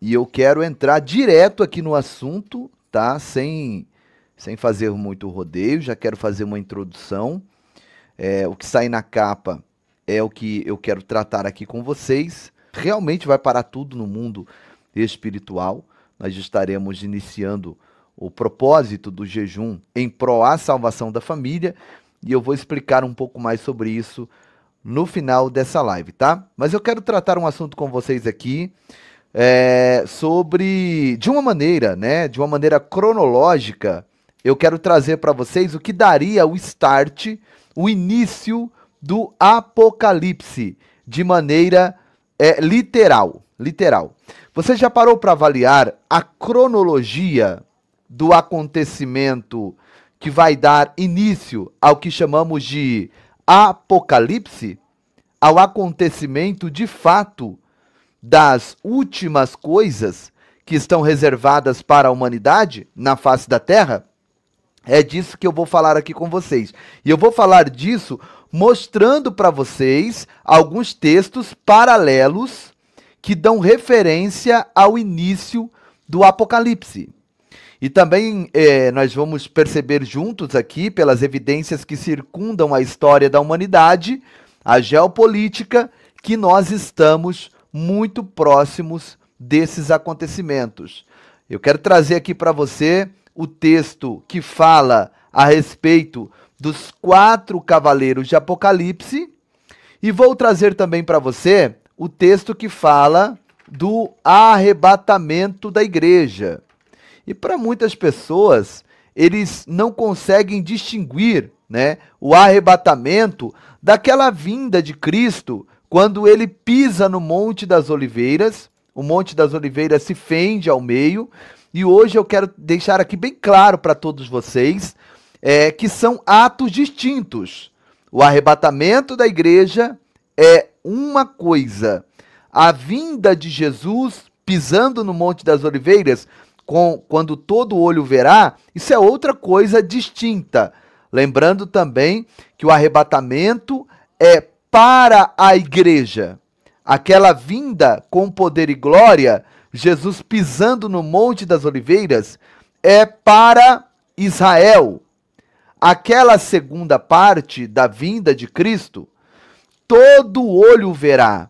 E eu quero entrar direto aqui no assunto, tá? Sem fazer muito rodeio, já quero fazer uma introdução. O que sai na capa é o que eu quero tratar aqui com vocês. Realmente vai parar tudo no mundo espiritual. Nós estaremos iniciando o propósito do jejum em prol à salvação da família. E eu vou explicar um pouco mais sobre isso no final dessa live, tá? Mas eu quero tratar um assunto com vocês aqui sobre, de uma maneira cronológica, eu quero trazer para vocês o que daria o start, o início do Apocalipse, de maneira literal. Você já parou para avaliar a cronologia do acontecimento que vai dar início ao que chamamos de Apocalipse? Ao acontecimento de fato das últimas coisas que estão reservadas para a humanidade na face da Terra? É disso que eu vou falar aqui com vocês. E eu vou falar disso mostrando para vocês alguns textos paralelos que dão referência ao início do Apocalipse. E também nós vamos perceber juntos aqui, pelas evidências que circundam a história da humanidade, a geopolítica, que nós estamos muito próximos desses acontecimentos. Eu quero trazer aqui para você o texto que fala a respeito dos 4 cavaleiros de Apocalipse e vou trazer também para você o texto que fala do arrebatamento da igreja. E para muitas pessoas, eles não conseguem distinguir, o arrebatamento daquela vinda de Cristo quando ele pisa no Monte das Oliveiras. O Monte das Oliveiras se fende ao meio. E hoje eu quero deixar aqui bem claro para todos vocês que são atos distintos. O arrebatamento da igreja é uma coisa. A vinda de Jesus pisando no Monte das Oliveiras, quando todo olho verá, isso é outra coisa distinta. Lembrando também que o arrebatamento é para a igreja. Aquela vinda com poder e glória, Jesus pisando no Monte das Oliveiras, é para Israel. Aquela segunda parte da vinda de Cristo, todo olho verá.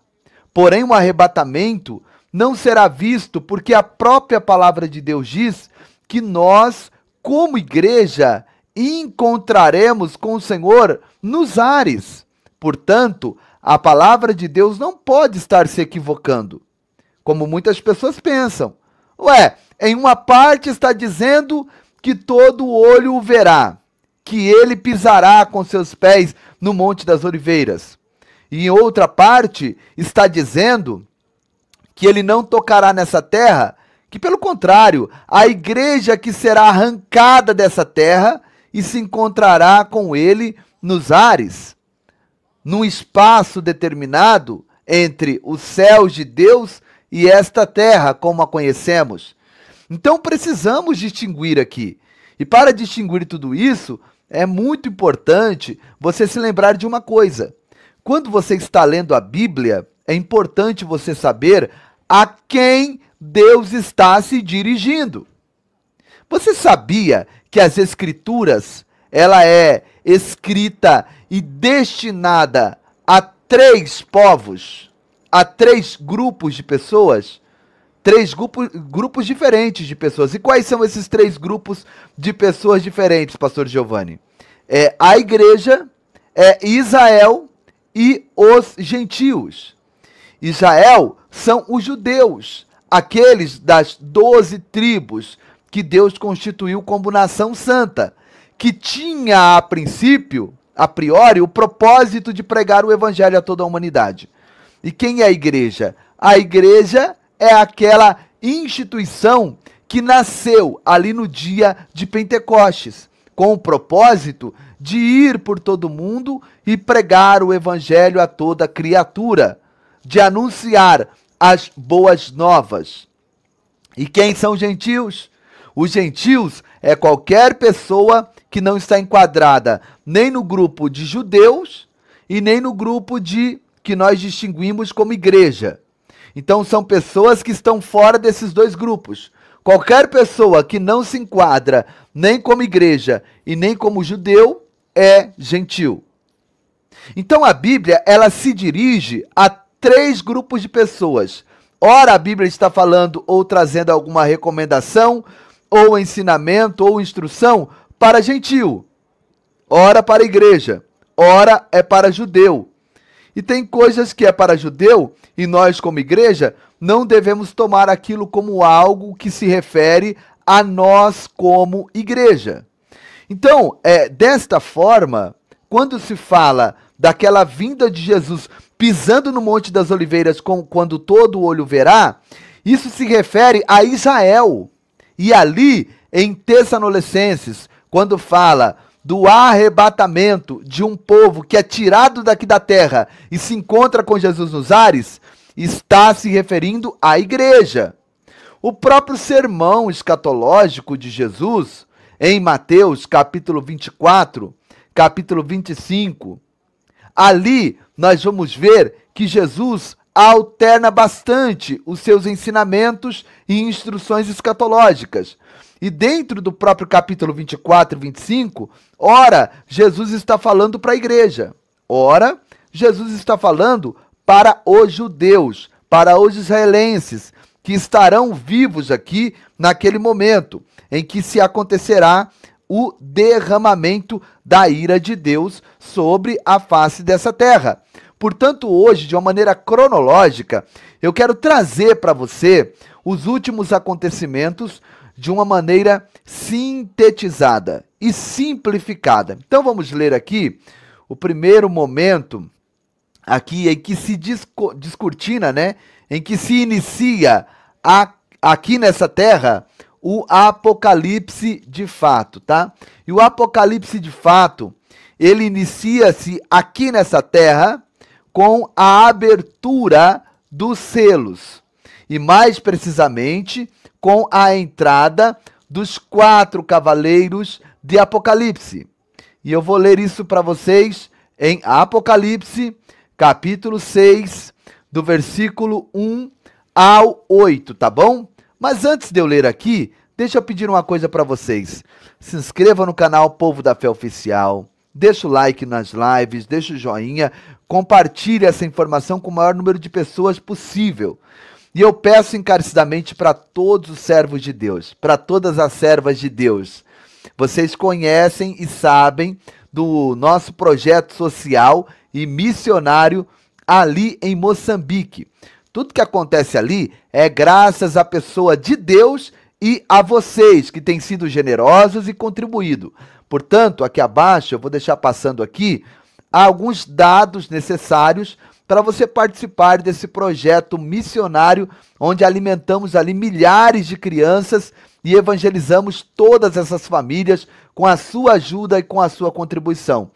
Porém, o arrebatamento não será visto, porque a própria palavra de Deus diz que nós, como igreja, encontraremos com o Senhor nos ares. Portanto, a palavra de Deus não pode estar se equivocando, como muitas pessoas pensam. Em uma parte está dizendo que todo olho o verá, que ele pisará com seus pés no Monte das Oliveiras. E em outra parte está dizendo que ele não tocará nessa terra, que pelo contrário, a igreja que será arrancada dessa terra e se encontrará com ele nos ares, num espaço determinado entre os céus de Deus e esta terra, como a conhecemos. Então precisamos distinguir aqui. E para distinguir tudo isso, é muito importante você se lembrar de uma coisa. Quando você está lendo a Bíblia, é importante você saber a quem Deus está se dirigindo. Você sabia que as Escrituras, ela é escrita e destinada a 3 povos, a 3 grupos de pessoas? 3 grupos diferentes de pessoas. E quais são esses 3 grupos de pessoas diferentes, pastor Giovanni? A igreja, Israel e os gentios. Israel são os judeus, aqueles das 12 tribos que Deus constituiu como nação santa, que tinha a priori, o propósito de pregar o evangelho a toda a humanidade. E quem é a igreja? A igreja é aquela instituição que nasceu ali no dia de Pentecostes, com o propósito de ir por todo mundo e pregar o evangelho a toda criatura, de anunciar as boas novas. E quem são os gentios? Os gentios é qualquer pessoa que não está enquadrada nem no grupo de judeus e nem no grupo que nós distinguimos como igreja. Então são pessoas que estão fora desses dois grupos. Qualquer pessoa que não se enquadra nem como igreja e nem como judeu é gentil. Então a Bíblia, ela se dirige a três grupos de pessoas. Ora, a Bíblia está falando ou trazendo alguma recomendação, ou ensinamento, ou instrução para gentil. Ora para a igreja. Ora é para judeu. E tem coisas que é para judeu e nós, como igreja, não devemos tomar aquilo como algo que se refere a nós como igreja. Então, desta forma, quando se fala daquela vinda de Jesus pisando no Monte das Oliveiras quando todo olho verá, isso se refere a Israel. E ali, em Tessalonicenses, quando fala do arrebatamento de um povo que é tirado daqui da terra e se encontra com Jesus nos ares, está se referindo à igreja. O próprio sermão escatológico de Jesus, em Mateus capítulo 24, capítulo 25, ali nós vamos ver que Jesus alterna bastante os seus ensinamentos e instruções escatológicas. E dentro do próprio capítulo 24 e 25, ora, Jesus está falando para a igreja. Ora, Jesus está falando para os judeus, para os israelenses, que estarão vivos aqui naquele momento em que se acontecerá o derramamento da ira de Deus sobre a face dessa terra. Portanto, hoje, de uma maneira cronológica, eu quero trazer para você os últimos acontecimentos de uma maneira sintetizada e simplificada. Então vamos ler aqui o primeiro momento aqui em que se descortina, né? Em que se inicia aqui nessa terra o Apocalipse de fato, tá? E o Apocalipse de fato, ele inicia-se aqui nessa terra com a abertura dos selos. E mais precisamente, com a entrada dos 4 cavaleiros de Apocalipse. E eu vou ler isso para vocês em Apocalipse, capítulo 6, do versículo 1 ao 8, tá bom? Mas antes de eu ler aqui, deixa eu pedir uma coisa para vocês. Se inscreva no canal Povo da Fé Oficial, deixa o like nas lives, deixa o joinha, compartilhe essa informação com o maior número de pessoas possível. E eu peço encarecidamente para todos os servos de Deus, para todas as servas de Deus. Vocês conhecem e sabem do nosso projeto social e missionário ali em Moçambique. Tudo que acontece ali é graças à pessoa de Deus e a vocês que têm sido generosos e contribuído. Portanto, aqui abaixo, eu vou deixar passando aqui alguns dados necessários para você participar desse projeto missionário, onde alimentamos ali milhares de crianças e evangelizamos todas essas famílias com a sua ajuda e com a sua contribuição.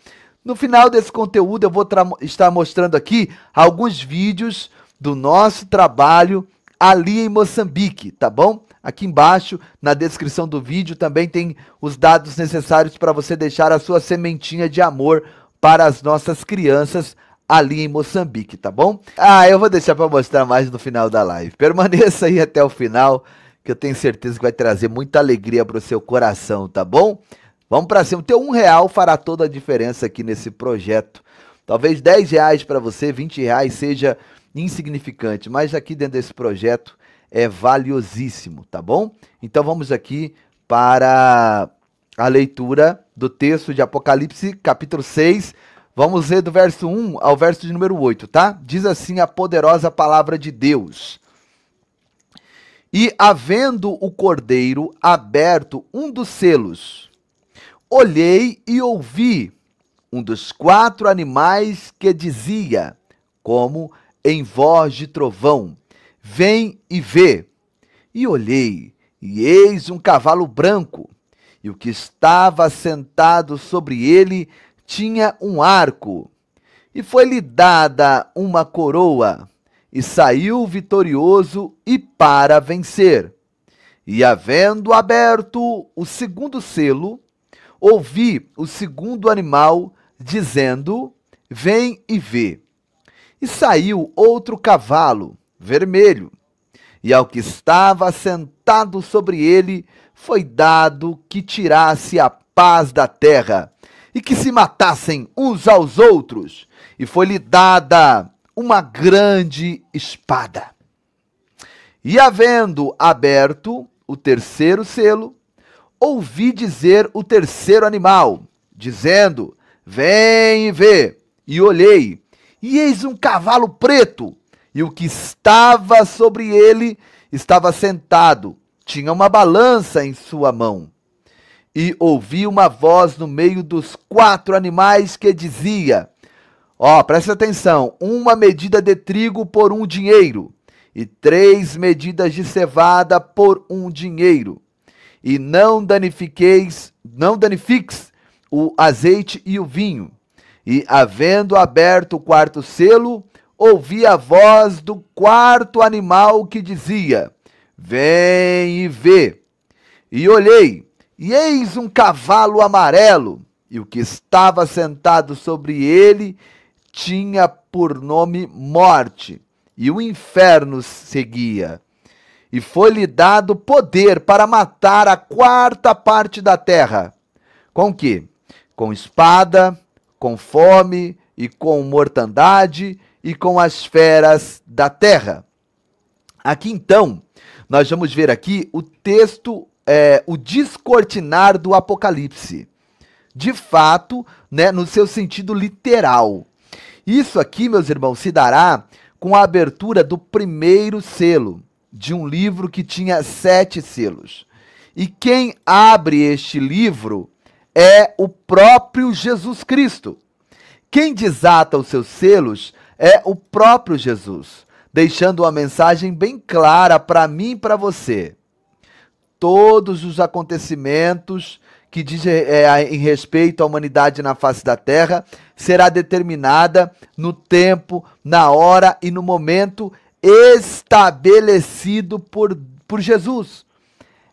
No final desse conteúdo, eu vou estar mostrando aqui alguns vídeos do nosso trabalho ali em Moçambique, tá bom? Aqui embaixo, na descrição do vídeo, também tem os dados necessários para você deixar a sua sementinha de amor para as nossas crianças ali em Moçambique, tá bom? Eu vou deixar para mostrar mais no final da live. Permaneça aí até o final, que eu tenho certeza que vai trazer muita alegria para o seu coração, tá bom? Vamos para cima. Teu R$1 fará toda a diferença aqui nesse projeto. Talvez R$10 para você, R$20 seja insignificante, mas aqui dentro desse projeto é valiosíssimo, tá bom? Então vamos aqui para a leitura do texto de Apocalipse, capítulo 6, vamos ler do verso 1 ao verso de número 8, tá? Diz assim a poderosa palavra de Deus. E havendo o cordeiro aberto um dos selos, olhei e ouvi um dos 4 animais que dizia, como em voz de trovão, vem e vê. E olhei, e eis um cavalo branco, e o que estava sentado sobre ele tinha um arco, e foi-lhe dada uma coroa, e saiu vitorioso e para vencer. E havendo aberto o segundo selo, ouvi o segundo animal dizendo, vem e vê. E saiu outro cavalo, vermelho. E ao que estava sentado sobre ele foi dado que tirasse a paz da terra e que se matassem uns aos outros. E foi-lhe dada uma grande espada. E havendo aberto o terceiro selo, ouvi dizer o terceiro animal, dizendo: vem e vê. E olhei, e eis um cavalo preto, e o que estava sobre ele estava sentado, tinha uma balança em sua mão. E ouvi uma voz no meio dos 4 animais que dizia: presta atenção, 1 medida de trigo por 1 dinheiro, e 3 medidas de cevada por 1 dinheiro. E não danifiques o azeite e o vinho. E, havendo aberto o 4º selo, ouvi a voz do 4º animal que dizia: vem e vê. E olhei, e eis um cavalo amarelo, e o que estava sentado sobre ele tinha por nome Morte, e o inferno seguia. E foi-lhe dado poder para matar a 4ª parte da terra. Com que? Com espada, com fome e com mortandade e com as feras da terra. Aqui então, nós vamos ver aqui o texto, o descortinar do Apocalipse. De fato, né, no seu sentido literal. Isso aqui, meus irmãos, se dará com a abertura do 1º selo de um livro que tinha 7 selos. E quem abre este livro é o próprio Jesus Cristo. Quem desata os seus selos é o próprio Jesus, deixando uma mensagem bem clara para mim e para você. Todos os acontecimentos que dizem em respeito à humanidade na face da terra será determinada no tempo, na hora e no momento estabelecido por Jesus.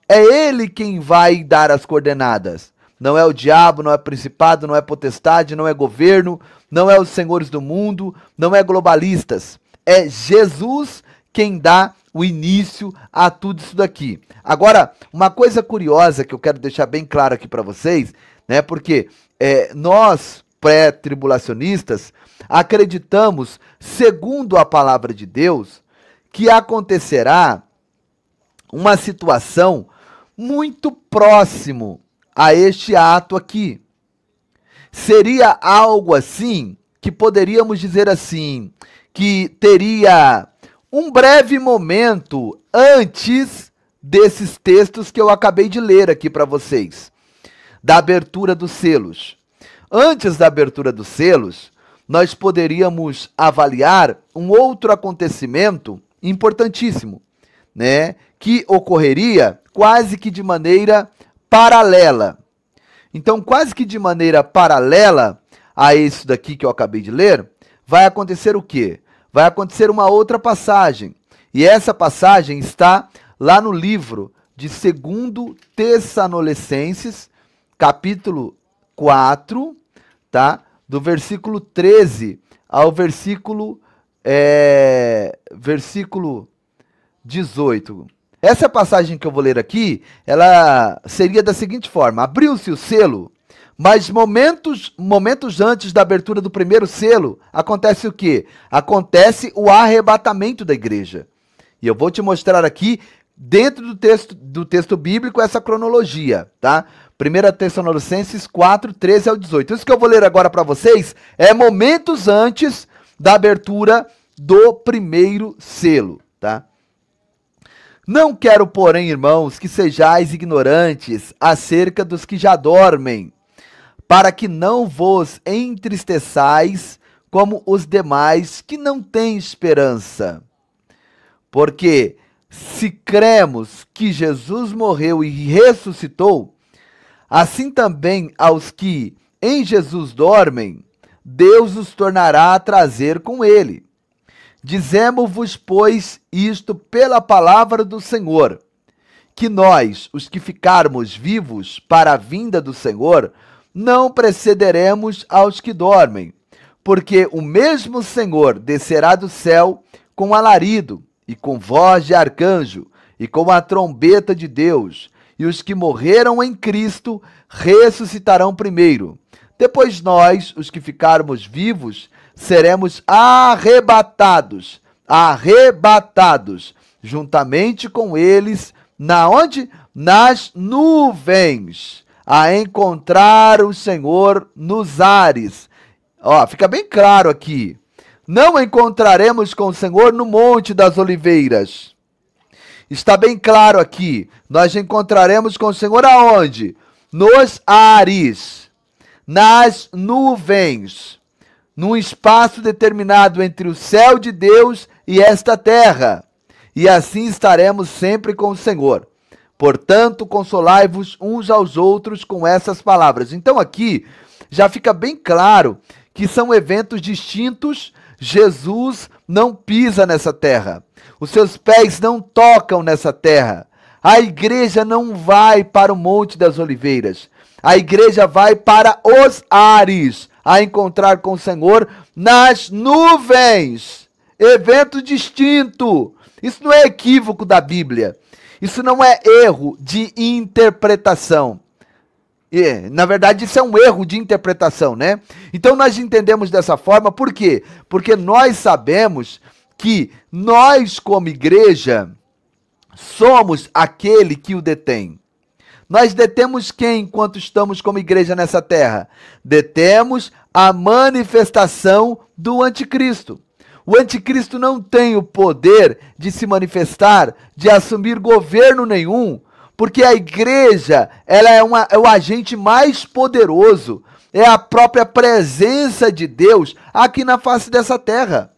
É ele quem vai dar as coordenadas. Não é o diabo, não é principado, não é potestade, não é governo, não é os senhores do mundo, não é globalistas. É Jesus quem dá o início a tudo isso daqui. Agora, uma coisa curiosa que eu quero deixar bem claro aqui para vocês, né? Porque nós, pré-tribulacionistas, acreditamos, segundo a palavra de Deus, que acontecerá uma situação muito próximo a este ato aqui. Seria algo assim, que poderíamos dizer assim, que teria um breve momento antes desses textos que eu acabei de ler aqui para vocês, da abertura dos selos. Antes da abertura dos selos, nós poderíamos avaliar um outro acontecimento importantíssimo, né, que ocorreria quase que de maneira paralela. Então, quase que de maneira paralela a isso daqui que eu acabei de ler, vai acontecer o quê? Vai acontecer uma outra passagem. E essa passagem está lá no livro de 2 Tessalonicenses, capítulo 4, tá? Do versículo 13 ao versículo 18. Essa passagem que eu vou ler aqui, ela seria da seguinte forma: abriu-se o selo, mas momentos antes da abertura do 1º selo, acontece o quê? Acontece o arrebatamento da igreja. E eu vou te mostrar aqui, dentro do texto bíblico, essa cronologia, tá? 1 Tessalonicenses 4, 13 ao 18. Isso que eu vou ler agora para vocês é momentos antes da abertura do 1º selo, tá? Não quero, porém, irmãos, que sejais ignorantes acerca dos que já dormem, para que não vos entristeçais como os demais que não têm esperança. Porque se cremos que Jesus morreu e ressuscitou, assim também aos que em Jesus dormem, Deus os tornará a trazer com ele. Dizemos-vos, pois, isto pela palavra do Senhor, que nós, os que ficarmos vivos para a vinda do Senhor, não precederemos aos que dormem, porque o mesmo Senhor descerá do céu com alarido, e com voz de arcanjo, e com a trombeta de Deus, e os que morreram em Cristo ressuscitarão primeiro. Depois nós, os que ficarmos vivos, seremos arrebatados, juntamente com eles, na onde? Nas nuvens, a encontrar o Senhor nos ares. Ó, fica bem claro aqui. Não encontraremos com o Senhor no Monte das Oliveiras. Está bem claro aqui. Nós encontraremos com o Senhor aonde? Nos ares, nas nuvens, num espaço determinado entre o céu de Deus e esta terra. E assim estaremos sempre com o Senhor. Portanto, consolai-vos uns aos outros com essas palavras. Então aqui já fica bem claro que são eventos distintos. Jesus não pisa nessa terra. Os seus pés não tocam nessa terra. A igreja não vai para o Monte das Oliveiras. A igreja vai para os ares, a encontrar com o Senhor nas nuvens. Evento distinto. Isso não é equívoco da Bíblia. Isso não é erro de interpretação. Na verdade, isso é um erro de interpretação, né? Então nós entendemos dessa forma, por quê? Porque nós sabemos que nós, como igreja, somos aquele que o detém. Nós detemos quem enquanto estamos como igreja nessa terra? Detemos a manifestação do anticristo. O anticristo não tem o poder de se manifestar, de assumir governo nenhum, porque a igreja ela é o agente mais poderoso, é a própria presença de Deus aqui na face dessa terra.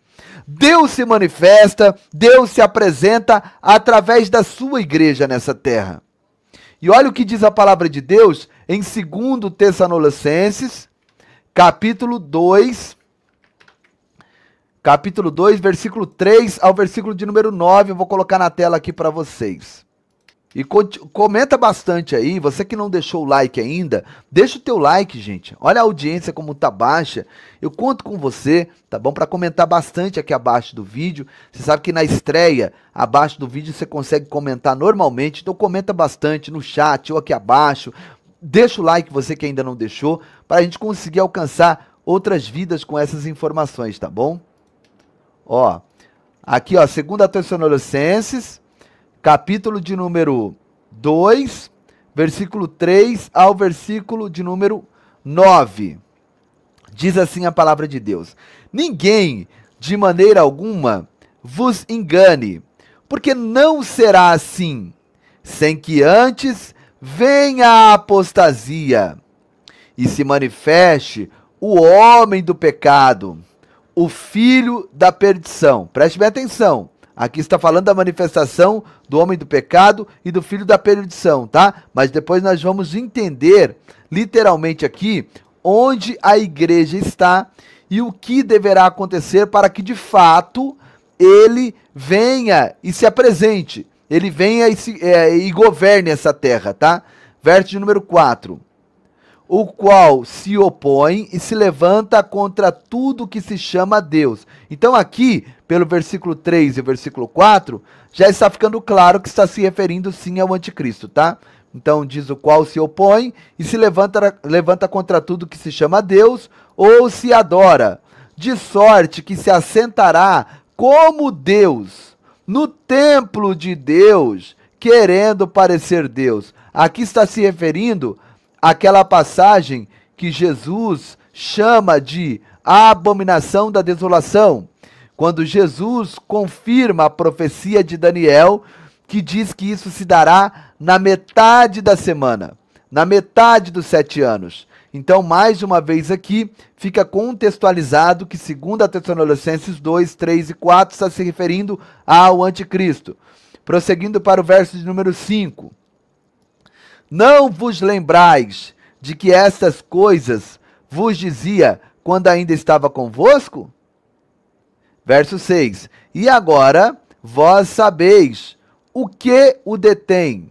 Deus se manifesta, Deus se apresenta através da sua igreja nessa terra. E olha o que diz a palavra de Deus em 2 Tessalonicenses, capítulo 2, versículo 3 ao versículo de número 9, eu vou colocar na tela aqui para vocês. E comenta bastante aí, você que não deixou o like ainda, deixa o teu like, gente. Olha a audiência como tá baixa. Eu conto com você, tá bom? Para comentar bastante aqui abaixo do vídeo. Você sabe que na estreia, abaixo do vídeo, você consegue comentar normalmente. Então comenta bastante no chat ou aqui abaixo. Deixa o like, você que ainda não deixou, para a gente conseguir alcançar outras vidas com essas informações, tá bom? Ó, aqui ó, 2 Tessalonicenses, capítulo de número 2, versículo 3 ao versículo de número 9. Diz assim a palavra de Deus: ninguém, de maneira alguma, vos engane, porque não será assim, sem que antes venha a apostasia e se manifeste o homem do pecado, o filho da perdição. Preste bem atenção. Aqui está falando da manifestação do homem do pecado e do filho da perdição, tá? Mas depois nós vamos entender, literalmente aqui, onde a igreja está e o que deverá acontecer para que, de fato, ele venha e se apresente. Ele venha e governe essa terra, tá? Verso de número 4. O qual se opõe e se levanta contra tudo que se chama Deus. Então aqui, pelo versículo 3 e versículo 4, já está ficando claro que está se referindo sim ao anticristo, tá? Então diz o qual se opõe e se levanta contra tudo que se chama Deus ou se adora, de sorte que se assentará como Deus no templo de Deus, querendo parecer Deus. Aqui está se referindo aquela passagem que Jesus chama de abominação da desolação, quando Jesus confirma a profecia de Daniel, que diz que isso se dará na metade da semana, na metade dos 7 anos. Então, mais uma vez aqui, fica contextualizado que 2 Tessalonicenses 2, 3 e 4 está se referindo ao anticristo. Prosseguindo para o verso de número 5. Não vos lembrais de que estas coisas vos dizia quando ainda estava convosco? Verso 6. E agora vós sabeis o que o detém,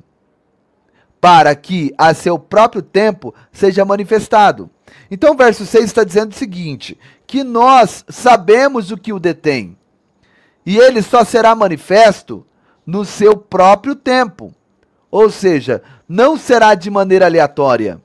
para que a seu próprio tempo seja manifestado. Então o verso 6 está dizendo o seguinte, que nós sabemos o que o detém. E ele só será manifesto no seu próprio tempo. Ou seja, não será de maneira aleatória.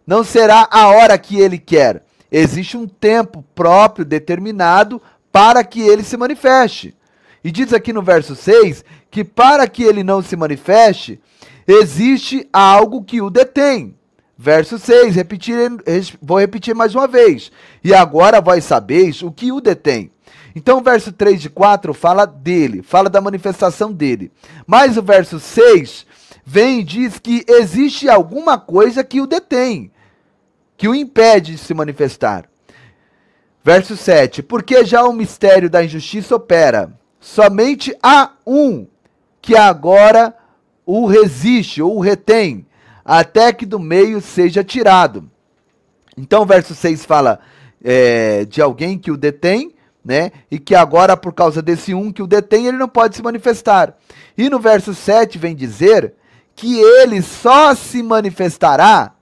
Não será a hora que ele quer. Existe um tempo próprio, determinado, para que ele se manifeste. E diz aqui no verso 6 que para que ele não se manifeste, existe algo que o detém. Verso 6, vou repetir mais uma vez. E agora vós sabeis o que o detém. Então o verso 3 de 4 fala dele, fala da manifestação dele. Mas o verso 6 vem e diz que existe alguma coisa que o detém, que o impede de se manifestar. Verso 7, porque já o mistério da injustiça opera. Somente há um que agora o resiste ou o retém, até que do meio seja tirado. Então o verso 6 fala de alguém que o detém, né? E que agora, por causa desse um que o detém, ele não pode se manifestar. E no verso 7 vem dizer que ele só se manifestará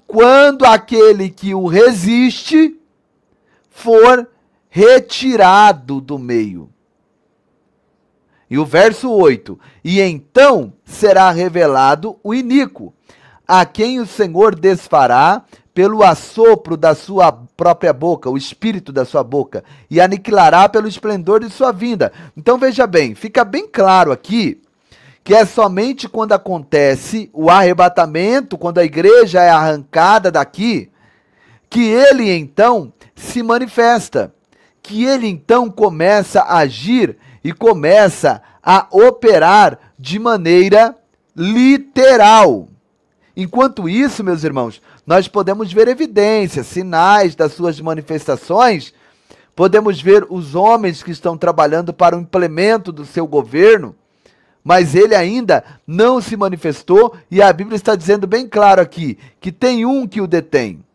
quando aquele que o resiste for retirado do meio. E o verso 8, e então será revelado o iníquo, a quem o Senhor desfará pelo assopro da sua própria boca, o espírito da sua boca, e aniquilará pelo esplendor de sua vinda. Então veja bem, fica bem claro aqui, que é somente quando acontece o arrebatamento, quando a igreja é arrancada daqui, que ele então se manifesta, que ele então começa a agir e começa a operar de maneira literal. Enquanto isso, meus irmãos, nós podemos ver evidências, sinais das suas manifestações, podemos ver os homens que estão trabalhando para o implemento do seu governo, mas ele ainda não se manifestou e a Bíblia está dizendo bem claro aqui, que tem um que o detém.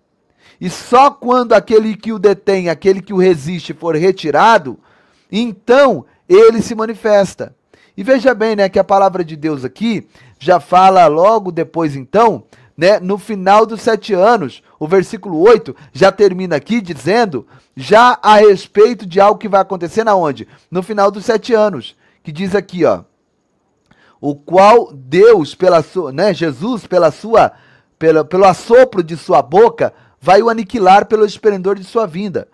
E só quando aquele que o detém, aquele que o resiste for retirado, então ele se manifesta. E veja bem, né, que a palavra de Deus aqui já fala logo depois então, né, no final dos 7 anos, o versículo 8 já termina aqui dizendo, já a respeito de algo que vai acontecer na onde? No final dos 7 anos, que diz aqui, ó, o qual Deus, Jesus, pelo assopro de sua boca, vai o aniquilar pelo esplendor de sua vinda.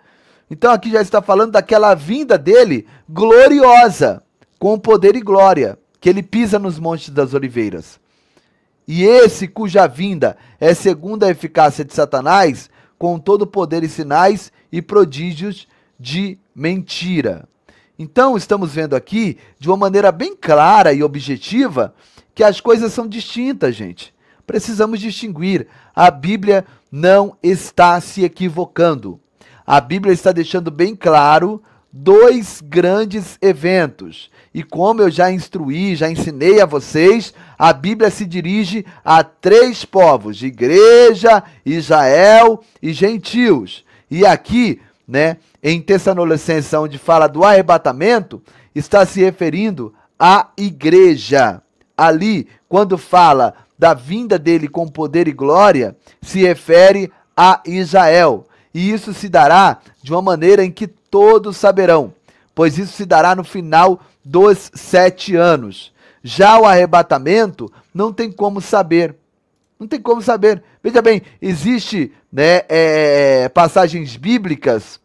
Então aqui já está falando daquela vinda dele gloriosa, com poder e glória, que ele pisa nos montes das oliveiras. E esse cuja vinda é segundo a eficácia de Satanás, com todo poder e sinais e prodígios de mentira. Então estamos vendo aqui, de uma maneira bem clara e objetiva, que as coisas são distintas, gente. Precisamos distinguir. A Bíblia não está se equivocando. A Bíblia está deixando bem claro 2 grandes eventos. E como eu já instruí, já ensinei a vocês, a Bíblia se dirige a 3 povos, igreja, Israel e gentios. E aqui, né, em Tessalonicenses, onde fala do arrebatamento, está se referindo à igreja. Ali, quando fala da vinda dele com poder e glória, se refere a Israel. E isso se dará de uma maneira em que todos saberão, pois isso se dará no final dos 7 anos. Já o arrebatamento não tem como saber. Não tem como saber. Veja bem, existe, né, passagens bíblicas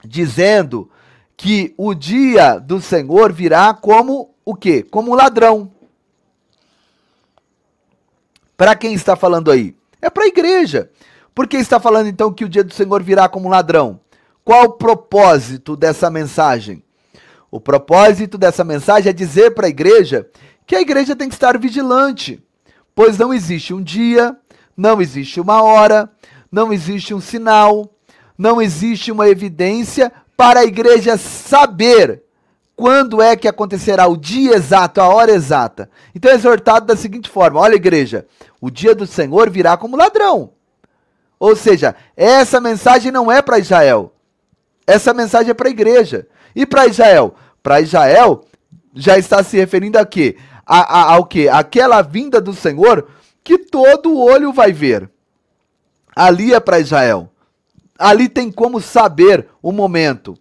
dizendo que o dia do Senhor virá como o quê? Como um ladrão. Para quem está falando aí? É para a igreja. Por que está falando então que o dia do Senhor virá como um ladrão? Qual o propósito dessa mensagem? O propósito dessa mensagem é dizer para a igreja que a igreja tem que estar vigilante, pois não existe um dia, não existe uma hora, não existe um sinal, não existe uma evidência para a igreja saber quando é que acontecerá o dia exato, a hora exata. Então é exortado da seguinte forma: olha, igreja, o dia do Senhor virá como ladrão. Ou seja, essa mensagem não é para Israel. Essa mensagem é para a igreja. E para Israel? Para Israel, já está se referindo a quê? Ao quê? Aquela vinda do Senhor que todo olho vai ver. Ali é para Israel. Ali tem como saber o momento.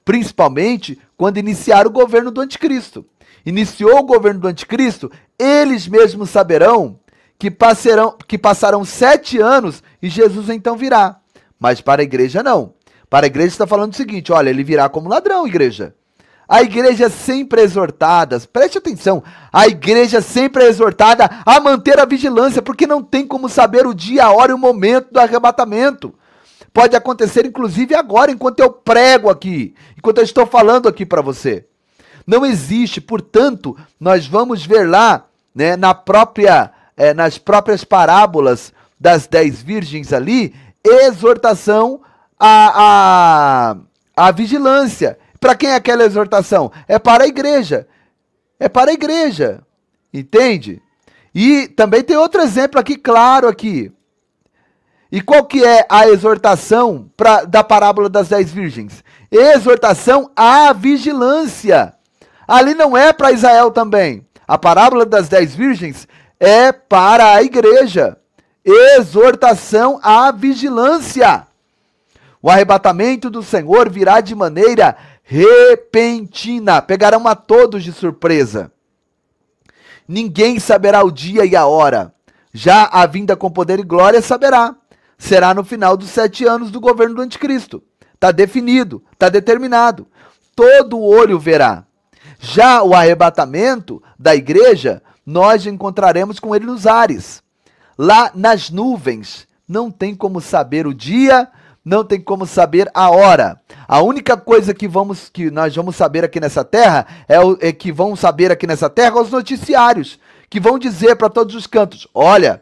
principalmente quando iniciar o governo do anticristo. Iniciou o governo do anticristo, eles mesmos saberão que passarão 7 anos e Jesus então virá. Mas para a igreja não. Para a igreja está falando o seguinte, olha, ele virá como ladrão, igreja. A igreja sempre é exortada, preste atenção, a igreja sempre é exortada a manter a vigilância, porque não tem como saber o dia, a hora e o momento do arrebatamento. Pode acontecer inclusive agora, enquanto eu prego aqui, enquanto eu estou falando aqui para você. Não existe, portanto, nós vamos ver lá, né, nas próprias parábolas das 10 virgens ali, exortação à vigilância. Para quem é aquela exortação? É para a igreja. É para a igreja. Entende? E também tem outro exemplo aqui, claro, aqui. E qual que é a exortação da parábola das 10 virgens? Exortação à vigilância. Ali não é para Israel também. A parábola das 10 virgens é para a igreja. Exortação à vigilância. O arrebatamento do Senhor virá de maneira repentina. Pegarão a todos de surpresa. Ninguém saberá o dia e a hora. Já a vinda com poder e glória saberá. Será no final dos 7 anos do governo do anticristo. Está definido, está determinado. Todo olho verá. Já o arrebatamento da igreja, nós encontraremos com ele nos ares. Lá nas nuvens, não tem como saber o dia, não tem como saber a hora. A única coisa que nós vamos saber aqui nessa terra que vão saber aqui nessa terra os noticiários, que vão dizer para todos os cantos, olha,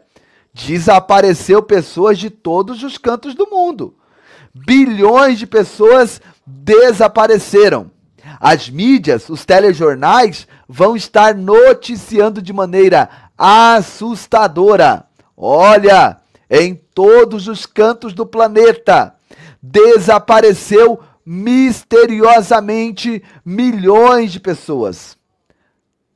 desapareceu pessoas de todos os cantos do mundo. Bilhões de pessoas desapareceram. As mídias, os telejornais vão estar noticiando de maneira assustadora. Olha, em todos os cantos do planeta, desapareceu misteriosamente milhões de pessoas.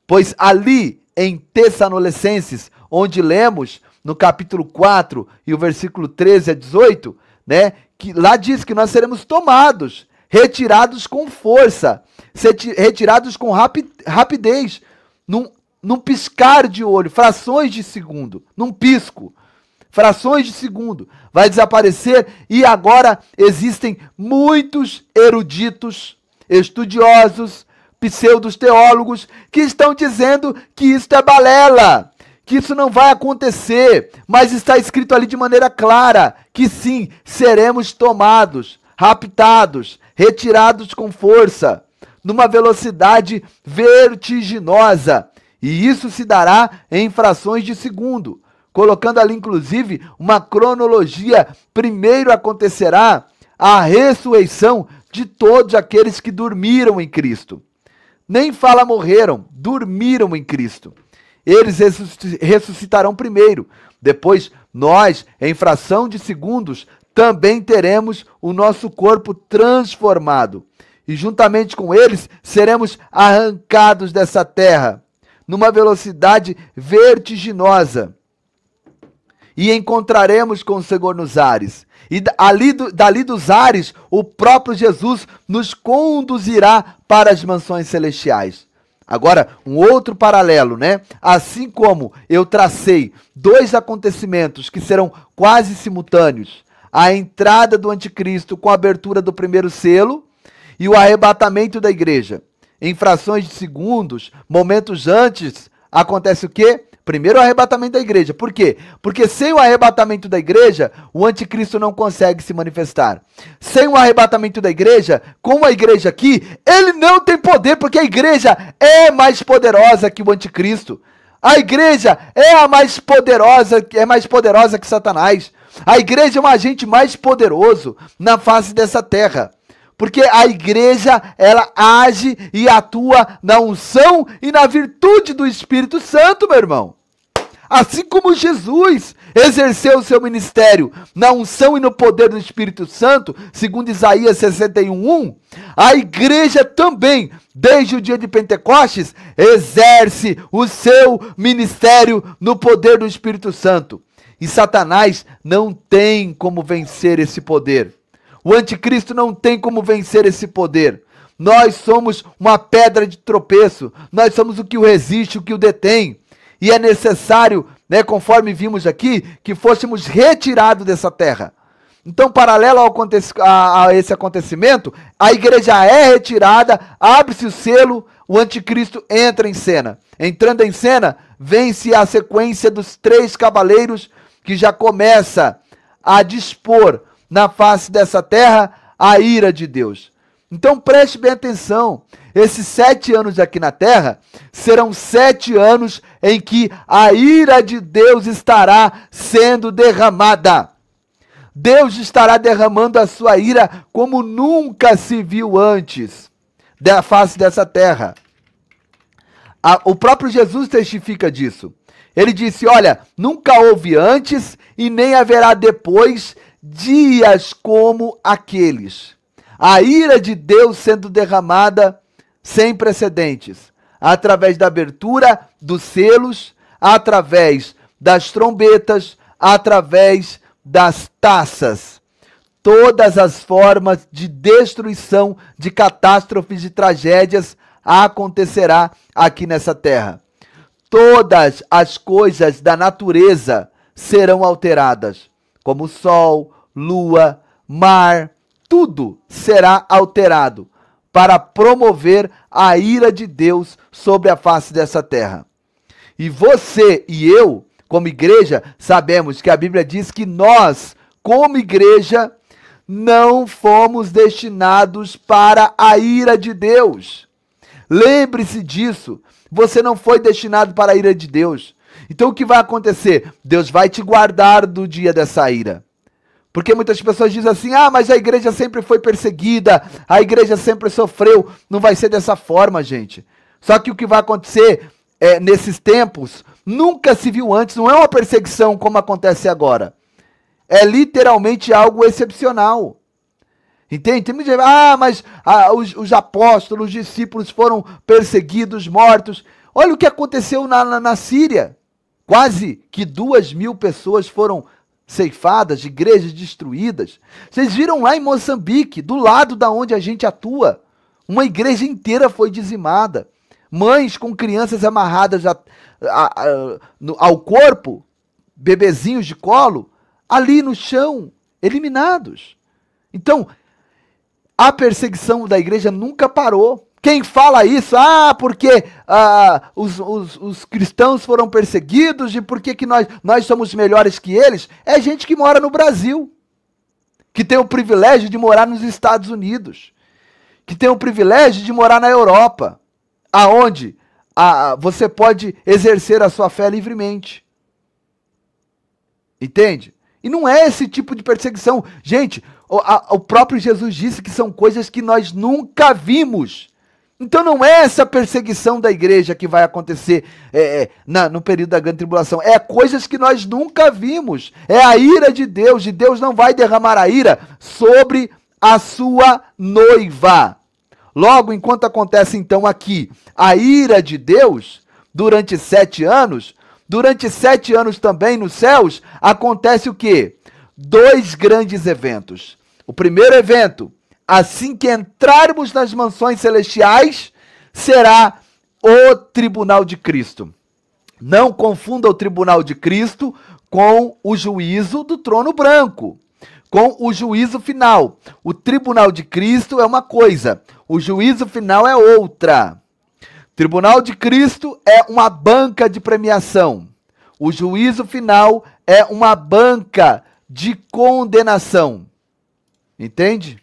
Pois ali em Tessalonicenses, onde lemos no capítulo 4 e o versículo 13 a 18, né, que lá diz que nós seremos tomados, retirados com força, retirados com rapidez, num piscar de olho, frações de segundo, num pisco. Frações de segundo, vai desaparecer e agora existem muitos eruditos, estudiosos, pseudos teólogos que estão dizendo que isso é balela, que isso não vai acontecer, mas está escrito ali de maneira clara que sim, seremos tomados, raptados, retirados com força, numa velocidade vertiginosa, e isso se dará em frações de segundo. Colocando ali, inclusive, uma cronologia. Primeiro acontecerá a ressurreição de todos aqueles que dormiram em Cristo. Nem fala morreram, dormiram em Cristo. Eles ressuscitarão primeiro. Depois, nós, em fração de segundos, também teremos o nosso corpo transformado. E juntamente com eles, seremos arrancados dessa terra, numa velocidade vertiginosa. E encontraremos com o Senhor nos ares. E dali dos ares, o próprio Jesus nos conduzirá para as mansões celestiais. Agora, um outro paralelo, né? Assim como eu tracei 2 acontecimentos que serão quase simultâneos. A entrada do anticristo com a abertura do primeiro selo e o arrebatamento da igreja. Em frações de segundos, momentos antes, acontece o quê? Primeiro o arrebatamento da igreja. Por quê? Porque sem o arrebatamento da igreja, o anticristo não consegue se manifestar. Sem o arrebatamento da igreja, como a igreja aqui, ele não tem poder, porque a igreja é mais poderosa que o anticristo. A igreja é mais poderosa que Satanás. A igreja é um agente mais poderoso na face dessa terra. Porque a igreja, ela age e atua na unção e na virtude do Espírito Santo, meu irmão. Assim como Jesus exerceu o seu ministério na unção e no poder do Espírito Santo, segundo Isaías 61:1, a igreja também, desde o dia de Pentecostes, exerce o seu ministério no poder do Espírito Santo. E Satanás não tem como vencer esse poder. O anticristo não tem como vencer esse poder. Nós somos uma pedra de tropeço. Nós somos o que o resiste, o que o detém. E é necessário, né, conforme vimos aqui, que fôssemos retirados dessa terra. Então, paralelo a esse acontecimento, a igreja é retirada, abre-se o selo, o anticristo entra em cena. Entrando em cena, vem-se a sequência dos 3 cavaleiros que já começa a dispor na face dessa terra a ira de Deus. Então preste bem atenção, esses 7 anos aqui na terra serão 7 anos em que a ira de Deus estará sendo derramada. Deus estará derramando a sua ira como nunca se viu antes da face dessa terra. O próprio Jesus testifica disso. Ele disse, olha, nunca houve antes e nem haverá depois dias como aqueles. A ira de Deus sendo derramada sem precedentes, através da abertura dos selos, através das trombetas, através das taças. Todas as formas de destruição, de catástrofes, de tragédias acontecerá aqui nessa terra. Todas as coisas da natureza serão alteradas, como o sol, lua, mar, tudo será alterado para promover a ira de Deus sobre a face dessa terra. E você e eu, como igreja, sabemos que a Bíblia diz que nós, como igreja, não fomos destinados para a ira de Deus. Lembre-se disso. Você não foi destinado para a ira de Deus. Então o que vai acontecer? Deus vai te guardar do dia dessa ira. Porque muitas pessoas dizem assim, mas a igreja sempre foi perseguida, a igreja sempre sofreu. Não vai ser dessa forma, gente. Só que o que vai acontecer nesses tempos, nunca se viu antes, não é uma perseguição como acontece agora. É literalmente algo excepcional. Entende? Tem muita gente, mas os apóstolos, os discípulos foram perseguidos, mortos. Olha o que aconteceu na Síria. Quase que 2.000 pessoas foram ceifadas, igrejas destruídas. Vocês viram lá em Moçambique, do lado da onde a gente atua, uma igreja inteira foi dizimada. Mães com crianças amarradas ao corpo, bebezinhos de colo, ali no chão, eliminados. Então, a perseguição da igreja nunca parou. Quem fala isso, porque os cristãos foram perseguidos e por que nós somos melhores que eles, é gente que mora no Brasil, que tem o privilégio de morar nos Estados Unidos, que tem o privilégio de morar na Europa, aonde você pode exercer a sua fé livremente. Entende? E não é esse tipo de perseguição. Gente, o próprio Jesus disse que são coisas que nós nunca vimos. Então não é essa perseguição da igreja que vai acontecer no período da grande tribulação. É coisas que nós nunca vimos. É a ira de Deus. E Deus não vai derramar a ira sobre a sua noiva. Logo, enquanto acontece então aqui a ira de Deus, durante 7 anos, durante 7 anos também nos céus, acontece o quê? 2 grandes eventos. O primeiro evento, assim que entrarmos nas mansões celestiais, será o tribunal de Cristo. Não confunda o tribunal de Cristo com o juízo do trono branco, com o juízo final. O tribunal de Cristo é uma coisa, o juízo final é outra. Tribunal de Cristo é uma banca de premiação. O juízo final é uma banca de condenação. Entende?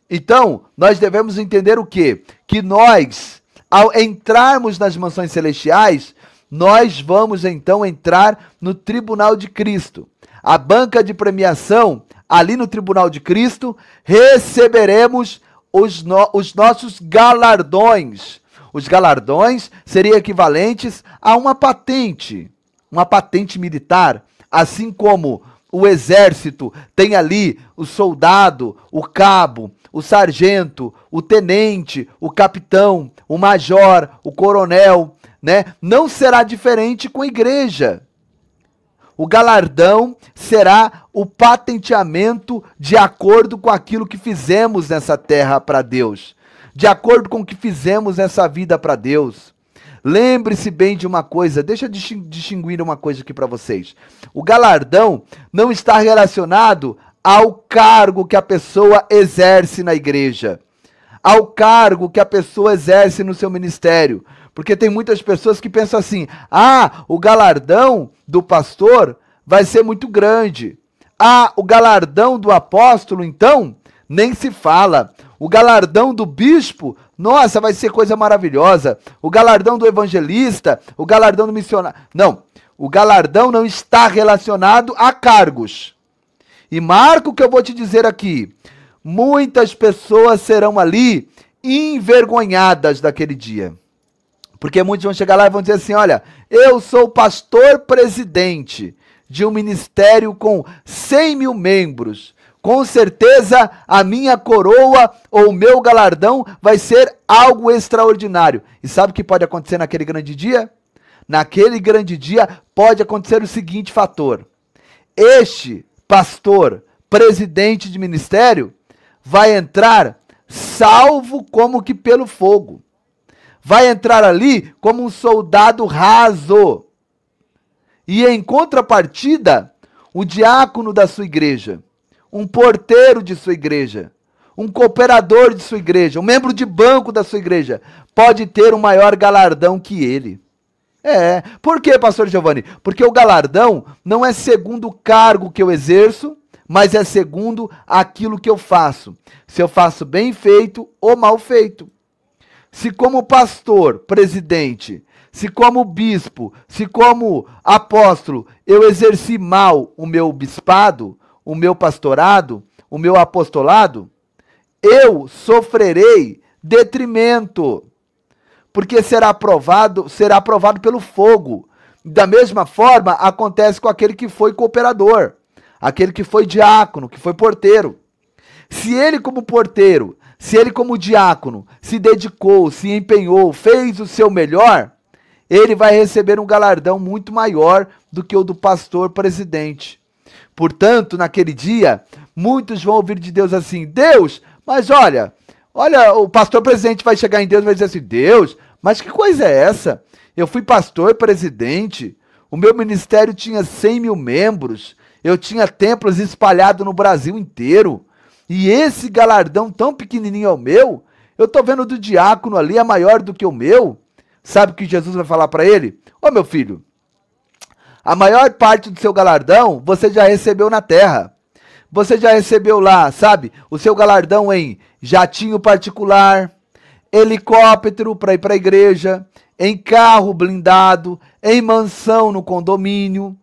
Então, nós devemos entender o quê? Que nós, ao entrarmos nas mansões celestiais, nós vamos então entrar no tribunal de Cristo. A banca de premiação, ali no tribunal de Cristo, receberemos os nossos galardões. Os galardões seriam equivalentes a uma patente militar, assim como o exército tem ali o soldado, o cabo, o sargento, o tenente, o capitão, o major, o coronel, né? Não será diferente com a igreja. O galardão será o patenteamento de acordo com aquilo que fizemos nessa terra para Deus, de acordo com o que fizemos nessa vida para Deus. Lembre-se bem de uma coisa, deixa eu distinguir uma coisa aqui para vocês. O galardão não está relacionado ao cargo que a pessoa exerce na igreja, ao cargo que a pessoa exerce no seu ministério. Porque tem muitas pessoas que pensam assim, o galardão do pastor vai ser muito grande. O galardão do apóstolo, então, nem se fala. O galardão do bispo, nossa, vai ser coisa maravilhosa. O galardão do evangelista, o galardão do missionário. Não, o galardão não está relacionado a cargos. E marca o que eu vou te dizer aqui. Muitas pessoas serão ali envergonhadas daquele dia. Porque muitos vão chegar lá e vão dizer assim, olha, eu sou pastor presidente de um ministério com 100 mil membros. Com certeza a minha coroa ou o meu galardão vai ser algo extraordinário. E sabe o que pode acontecer naquele grande dia? Naquele grande dia pode acontecer o seguinte fator. Este pastor presidente de ministério vai entrar salvo como que pelo fogo. Vai entrar ali como um soldado raso. E em contrapartida, o diácono da sua igreja, um porteiro de sua igreja, um cooperador de sua igreja, um membro de banco da sua igreja, pode ter um maior galardão que ele. Por quê, pastor Giovanni? Porque o galardão não é segundo o cargo que eu exerço, mas é segundo aquilo que eu faço. Se eu faço bem feito ou mal feito. Se como pastor, presidente, se como bispo, se como apóstolo, eu exerci mal o meu bispado, o meu pastorado, o meu apostolado, eu sofrerei detrimento, porque será aprovado pelo fogo. Da mesma forma, acontece com aquele que foi cooperador, aquele que foi diácono, que foi porteiro. Se ele como porteiro, se ele como diácono se dedicou, se empenhou, fez o seu melhor, ele vai receber um galardão muito maior do que o do pastor presidente. Portanto, naquele dia, muitos vão ouvir de Deus assim, Deus, mas olha, o pastor presidente vai chegar em Deus e vai dizer assim, Deus, mas que coisa é essa? Eu fui pastor presidente, o meu ministério tinha 100 mil membros, eu tinha templos espalhados no Brasil inteiro, e esse galardão tão pequenininho é o meu? Eu estou vendo do diácono ali, é maior do que o meu. Sabe o que Jesus vai falar para ele? Meu filho, a maior parte do seu galardão você já recebeu na terra. Você já recebeu lá, sabe? O seu galardão em jatinho particular, helicóptero para ir para a igreja, em carro blindado, em mansão no condomínio,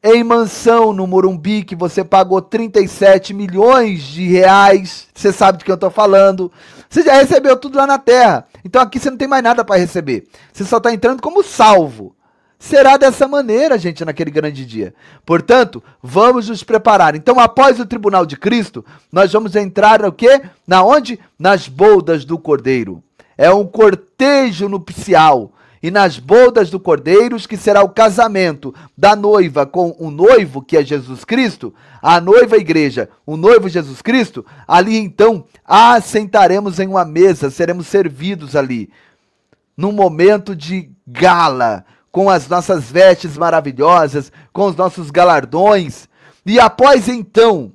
em mansão no Morumbi, que você pagou 37 milhões de reais, você sabe do que eu estou falando. Você já recebeu tudo lá na terra. Então aqui você não tem mais nada para receber. Você só está entrando como salvo. Será dessa maneira, gente, naquele grande dia. Portanto, vamos nos preparar. Então, após o tribunal de Cristo, nós vamos entrar o quê? Onde? Nas bodas do Cordeiro. É um cortejo nupcial. E nas bodas do Cordeiro, que será o casamento da noiva com o noivo, que é Jesus Cristo, a noiva a igreja, o noivo Jesus Cristo, ali então assentaremos em uma mesa, seremos servidos ali, num momento de gala, com as nossas vestes maravilhosas, com os nossos galardões. E após então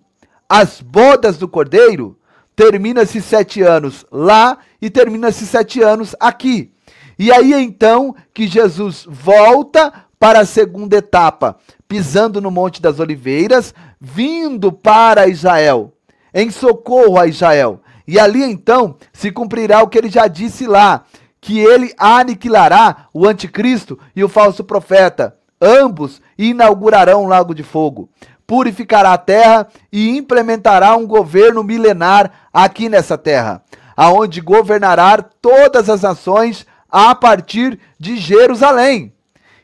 as bodas do Cordeiro, termina-se 7 anos lá e termina-se 7 anos aqui. E aí então que Jesus volta para a segunda etapa, pisando no Monte das Oliveiras, vindo para Israel, em socorro a Israel. E ali então se cumprirá o que ele já disse lá, que ele aniquilará o anticristo e o falso profeta. Ambos inaugurarão um lago de fogo, purificará a terra e implementará um governo milenar aqui nessa terra, aonde governará todas as nações a partir de Jerusalém.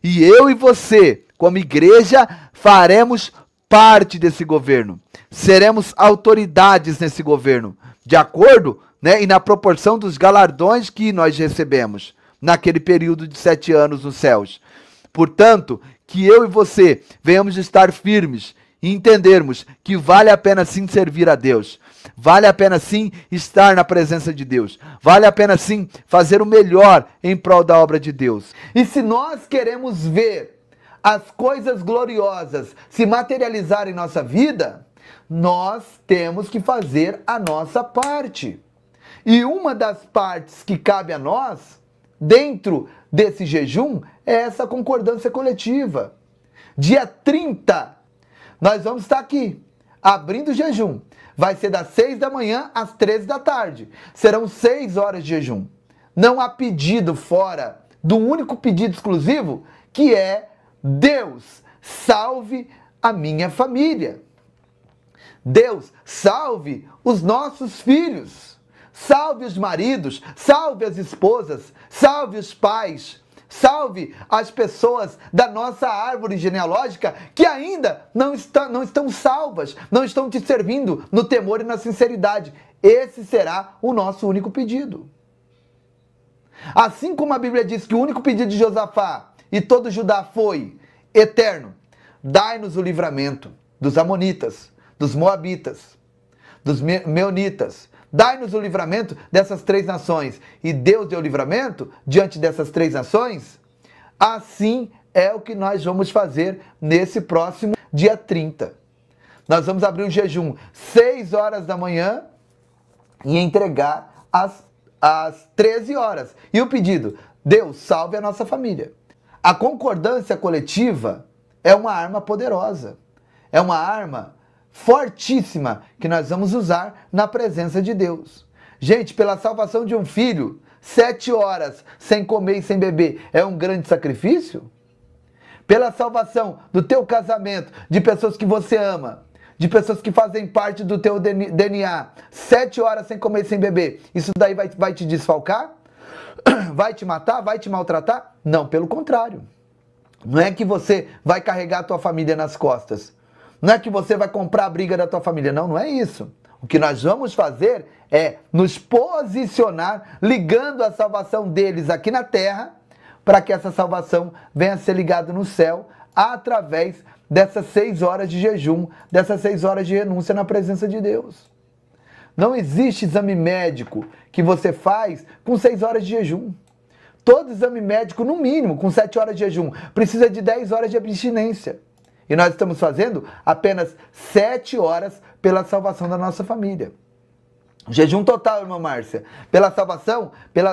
E eu e você, como igreja, faremos parte desse governo. Seremos autoridades nesse governo, de acordo, e na proporção dos galardões que nós recebemos naquele período de 7 anos nos céus. Portanto, que eu e você venhamos estar firmes e entendermos que vale a pena sim servir a Deus. Vale a pena sim estar na presença de Deus. Vale a pena sim fazer o melhor em prol da obra de Deus. E se nós queremos ver as coisas gloriosas se materializarem em nossa vida, nós temos que fazer a nossa parte. E uma das partes que cabe a nós, dentro desse jejum, é essa concordância coletiva. Dia 30, nós vamos estar aqui, abrindo o jejum. Vai ser das 6 da manhã às 13 da tarde. Serão 6 horas de jejum. Não há pedido fora do único pedido exclusivo, que é: Deus, salve a minha família. Deus, salve os nossos filhos. Salve os maridos, salve as esposas, salve os pais, salve as pessoas da nossa árvore genealógica que ainda não estão salvas, não estão te servindo no temor e na sinceridade. Esse será o nosso único pedido. Assim como a Bíblia diz que o único pedido de Josafá e todo Judá foi eterno: dai-nos o livramento dos amonitas, dos moabitas, dos meunitas. Dai-nos o livramento dessas 3 nações. E Deus deu o livramento diante dessas 3 nações. Assim é o que nós vamos fazer nesse próximo dia 30. Nós vamos abrir o jejum 6 horas da manhã e entregar às 13 horas. E o pedido: Deus, salve a nossa família. A concordância coletiva é uma arma poderosa. É uma arma fortíssima que nós vamos usar na presença de Deus. Gente, pela salvação de um filho, 7 horas sem comer e sem beber é um grande sacrifício? Pela salvação do teu casamento, de pessoas que você ama, de pessoas que fazem parte do teu DNA, 7 horas sem comer e sem beber, isso daí vai te desfalcar? Vai te matar? Vai te maltratar? Não, pelo contrário. Não é que você vai carregar a tua família nas costas. Não é que você vai comprar a briga da tua família. Não, não é isso. O que nós vamos fazer é nos posicionar, ligando a salvação deles aqui na terra, para que essa salvação venha a ser ligada no céu, através dessas 6 horas de jejum, dessas 6 horas de renúncia na presença de Deus. Não existe exame médico que você faz com 6 horas de jejum. Todo exame médico, no mínimo, com 7 horas de jejum, precisa de 10 horas de abstinência. E nós estamos fazendo apenas 7 horas pela salvação da nossa família. Jejum total, irmã Márcia, pela salvação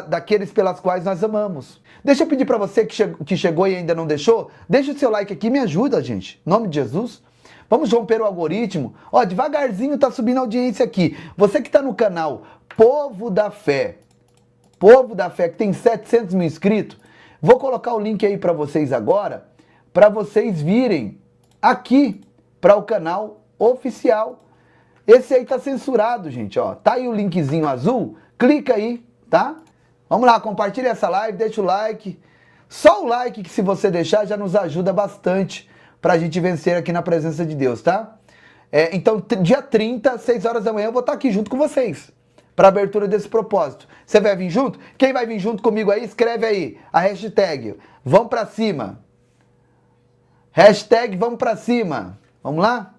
daqueles pelas quais nós amamos. Deixa eu pedir para você que chegou e ainda não deixou, deixa o seu like aqui, me ajuda, gente. Em nome de Jesus. Vamos romper o algoritmo. Ó, devagarzinho tá subindo a audiência aqui. Você que está no canal Povo da Fé, que tem 700 mil inscritos, vou colocar o link aí para vocês agora, para vocês virem aqui para o canal oficial. Esse aí tá censurado, gente, ó. Tá aí o linkzinho azul, clica aí, tá? Vamos lá, compartilha essa live, deixa o like. Só o like que, se você deixar, já nos ajuda bastante pra gente vencer aqui na presença de Deus, tá? Então, dia 30, 6 horas da manhã, eu vou estar aqui junto com vocês para abertura desse propósito. Você vai vir junto? Quem vai vir junto comigo aí, escreve aí a hashtag Vamos Pra Cima. Hashtag Vamos Pra Cima. Vamos lá?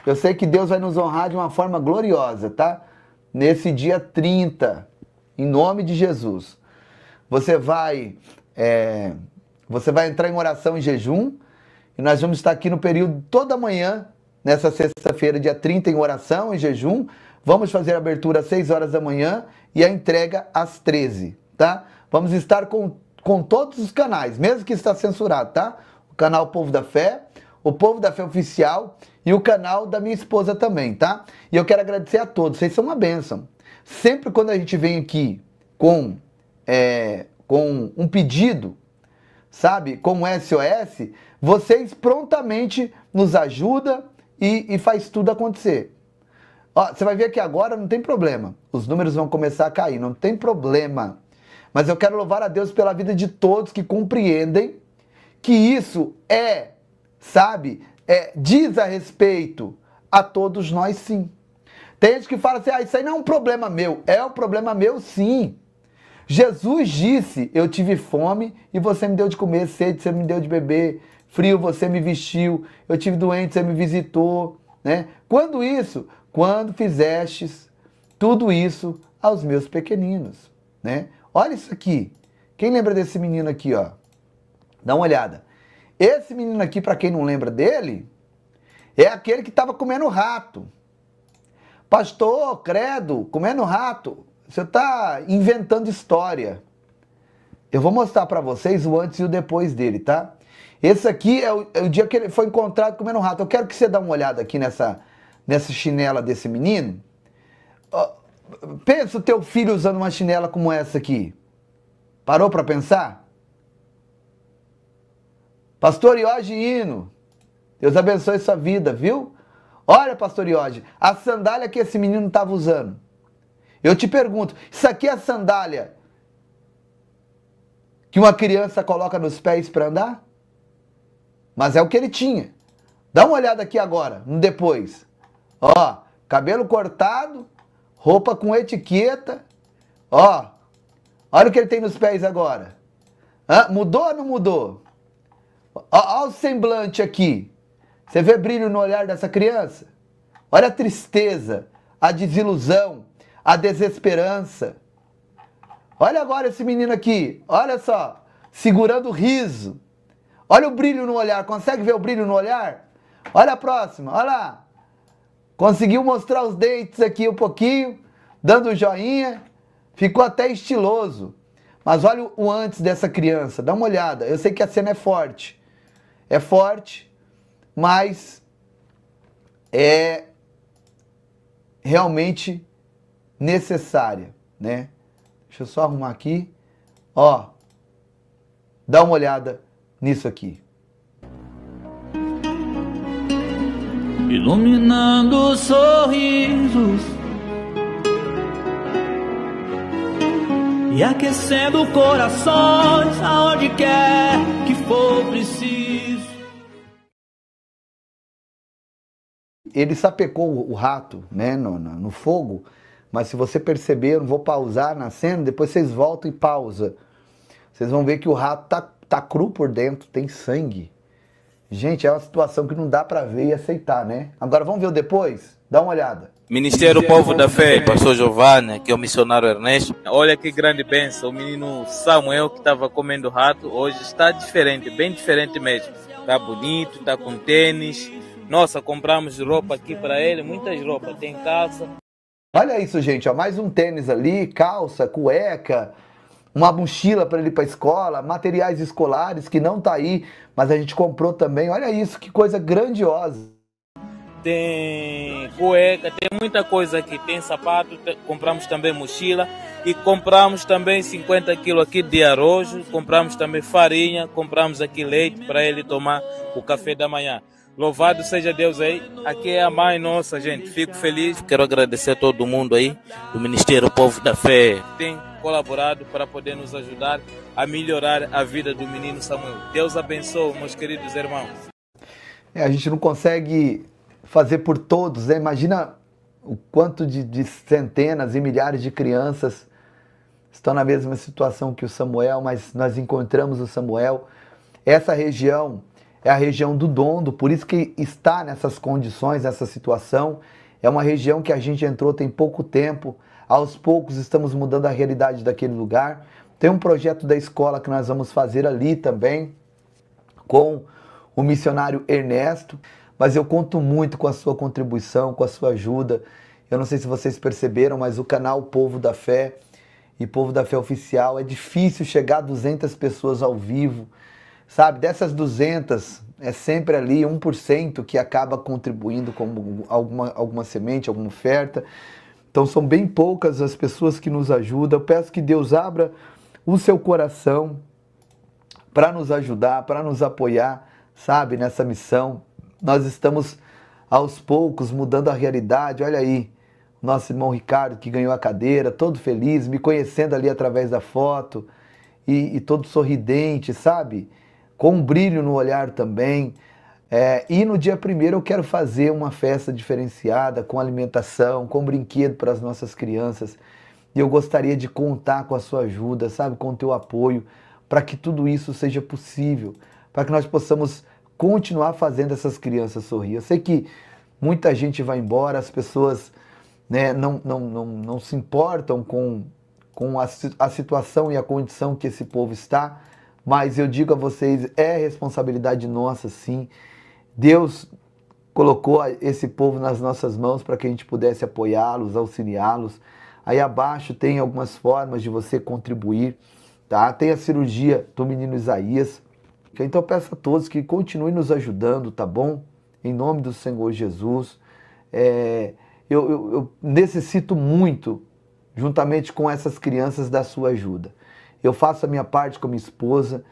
Eu sei que Deus vai nos honrar de uma forma gloriosa, tá? Nesse dia 30, em nome de Jesus. Você vai entrar em oração e jejum, e nós vamos estar aqui no período toda manhã, nessa sexta-feira, dia 30, em oração e jejum. Vamos fazer a abertura às 6 horas da manhã e a entrega às 13, tá? Vamos estar com todos os canais, mesmo que está censurado, tá? O canal Povo da Fé, o Povo da Fé Oficial e o canal da minha esposa também, tá? E eu quero agradecer a todos, vocês são uma bênção. Sempre quando a gente vem aqui com um pedido, sabe, como SOS, vocês prontamente nos ajudam e faz tudo acontecer. Ó, você vai ver que agora não tem problema, os números vão começar a cair, não tem problema. Mas eu quero louvar a Deus pela vida de todos que compreendem que isso diz a respeito a todos nós, sim. Tem gente que fala assim, isso aí não é um problema meu. É um problema meu, sim. Jesus disse, eu tive fome e você me deu de comer, sede, você me deu de beber, frio, você me vestiu, eu tive doente, você me visitou, né? Quando isso? Quando fizestes tudo isso aos meus pequeninos, né? Olha isso aqui. Quem lembra desse menino aqui, ó? Dá uma olhada. Esse menino aqui, para quem não lembra dele, é aquele que estava comendo rato. Pastor, credo, comendo rato. Você está inventando história. Eu vou mostrar para vocês o antes e o depois dele, tá? Esse aqui é o dia que ele foi encontrado comendo rato. Eu quero que você dê uma olhada aqui nessa chinela desse menino. Pensa o teu filho usando uma chinela como essa aqui. Parou para pensar? Pastor Iorge Hino, Deus abençoe sua vida, viu? Olha, pastor Iorge, a sandália que esse menino estava usando. Eu te pergunto, isso aqui é a sandália que uma criança coloca nos pés para andar? Mas é o que ele tinha. Dá uma olhada aqui agora, no depois. Ó, cabelo cortado, roupa com etiqueta. Ó, olha o que ele tem nos pés agora. Mudou ou não mudou? Olha o semblante aqui. Você vê brilho no olhar dessa criança? Olha a tristeza, a desilusão, a desesperança. Olha agora esse menino aqui. Olha só, segurando o riso. Olha o brilho no olhar. Consegue ver o brilho no olhar? Olha a próxima, olha lá. Conseguiu mostrar os dentes aqui um pouquinho, dando um joinha. Ficou até estiloso. Mas olha o antes dessa criança. Dá uma olhada. Eu sei que a cena é forte. É forte, mas é realmente necessária, né? Deixa eu só arrumar aqui. Ó, dá uma olhada nisso aqui. Iluminando sorrisos e aquecendo corações aonde quer que for preciso. Ele sapecou o rato, né, no fogo, mas se você perceber, eu não vou pausar na cena, depois vocês voltam e pausa. Vocês vão ver que o rato tá cru por dentro, tem sangue. Gente, é uma situação que não dá para ver e aceitar, né? Agora vamos ver o depois? Dá uma olhada. Ministério Povo da Fé, pastor Giovanni, que é o missionário Ernesto. Olha que grande bênção, o menino Samuel que estava comendo rato, hoje está diferente, bem diferente mesmo. Está bonito, está com tênis. Nossa, compramos roupa aqui para ele, muitas roupas, tem calça. Olha isso, gente, ó, mais um tênis ali, calça, cueca, uma mochila para ele ir para a escola, materiais escolares que não tá aí, mas a gente comprou também. Olha isso, que coisa grandiosa. Tem cueca, tem muita coisa aqui, tem sapato, compramos também mochila e compramos também 50 quilos aqui de arroz, compramos também farinha, compramos aqui leite para ele tomar o café da manhã. Louvado seja Deus aí, aqui é a mãe nossa, gente, fico feliz, quero agradecer a todo mundo aí do Ministério Povo da Fé, que tem colaborado para poder nos ajudar a melhorar a vida do menino Samuel. Deus abençoe, meus queridos irmãos. A gente não consegue fazer por todos, né? Imagina o quanto de centenas e milhares de crianças estão na mesma situação que o Samuel, mas nós encontramos o Samuel. Essa região é a região do Dondo, por isso que está nessas condições, nessa situação. É uma região que a gente entrou tem pouco tempo, aos poucos estamos mudando a realidade daquele lugar. Tem um projeto da escola que nós vamos fazer ali também, com o missionário Ernesto, mas eu conto muito com a sua contribuição, com a sua ajuda. Eu não sei se vocês perceberam, mas o canal Povo da Fé e Povo da Fé Oficial, é difícil chegar a 200 pessoas ao vivo, sabe? Dessas 200, é sempre ali 1% que acaba contribuindo com alguma semente, alguma oferta. Então são bem poucas as pessoas que nos ajudam. Eu peço que Deus abra o seu coração para nos ajudar, para nos apoiar, sabe, nessa missão. Nós estamos aos poucos mudando a realidade. Olha aí, nosso irmão Ricardo que ganhou a cadeira, todo feliz, me conhecendo ali através da foto e todo sorridente, sabe? Com um brilho no olhar também. E no dia 1º eu quero fazer uma festa diferenciada, com alimentação, com brinquedo para as nossas crianças. E eu gostaria de contar com a sua ajuda, sabe, com o teu apoio, para que tudo isso seja possível, para que nós possamos continuar fazendo essas crianças sorrir. Eu sei que muita gente vai embora, as pessoas, né, não se importam com a situação e a condição que esse povo está, mas eu digo a vocês, é responsabilidade nossa, sim. Deus colocou esse povo nas nossas mãos para que a gente pudesse apoiá-los, auxiliá-los. Aí abaixo tem algumas formas de você contribuir, tá? Tem a cirurgia do menino Isaías. Então eu peço a todos que continuem nos ajudando, tá bom? Em nome do Senhor Jesus. Eu necessito muito, juntamente com essas crianças, da sua ajuda. Eu faço a minha parte com a minha esposa,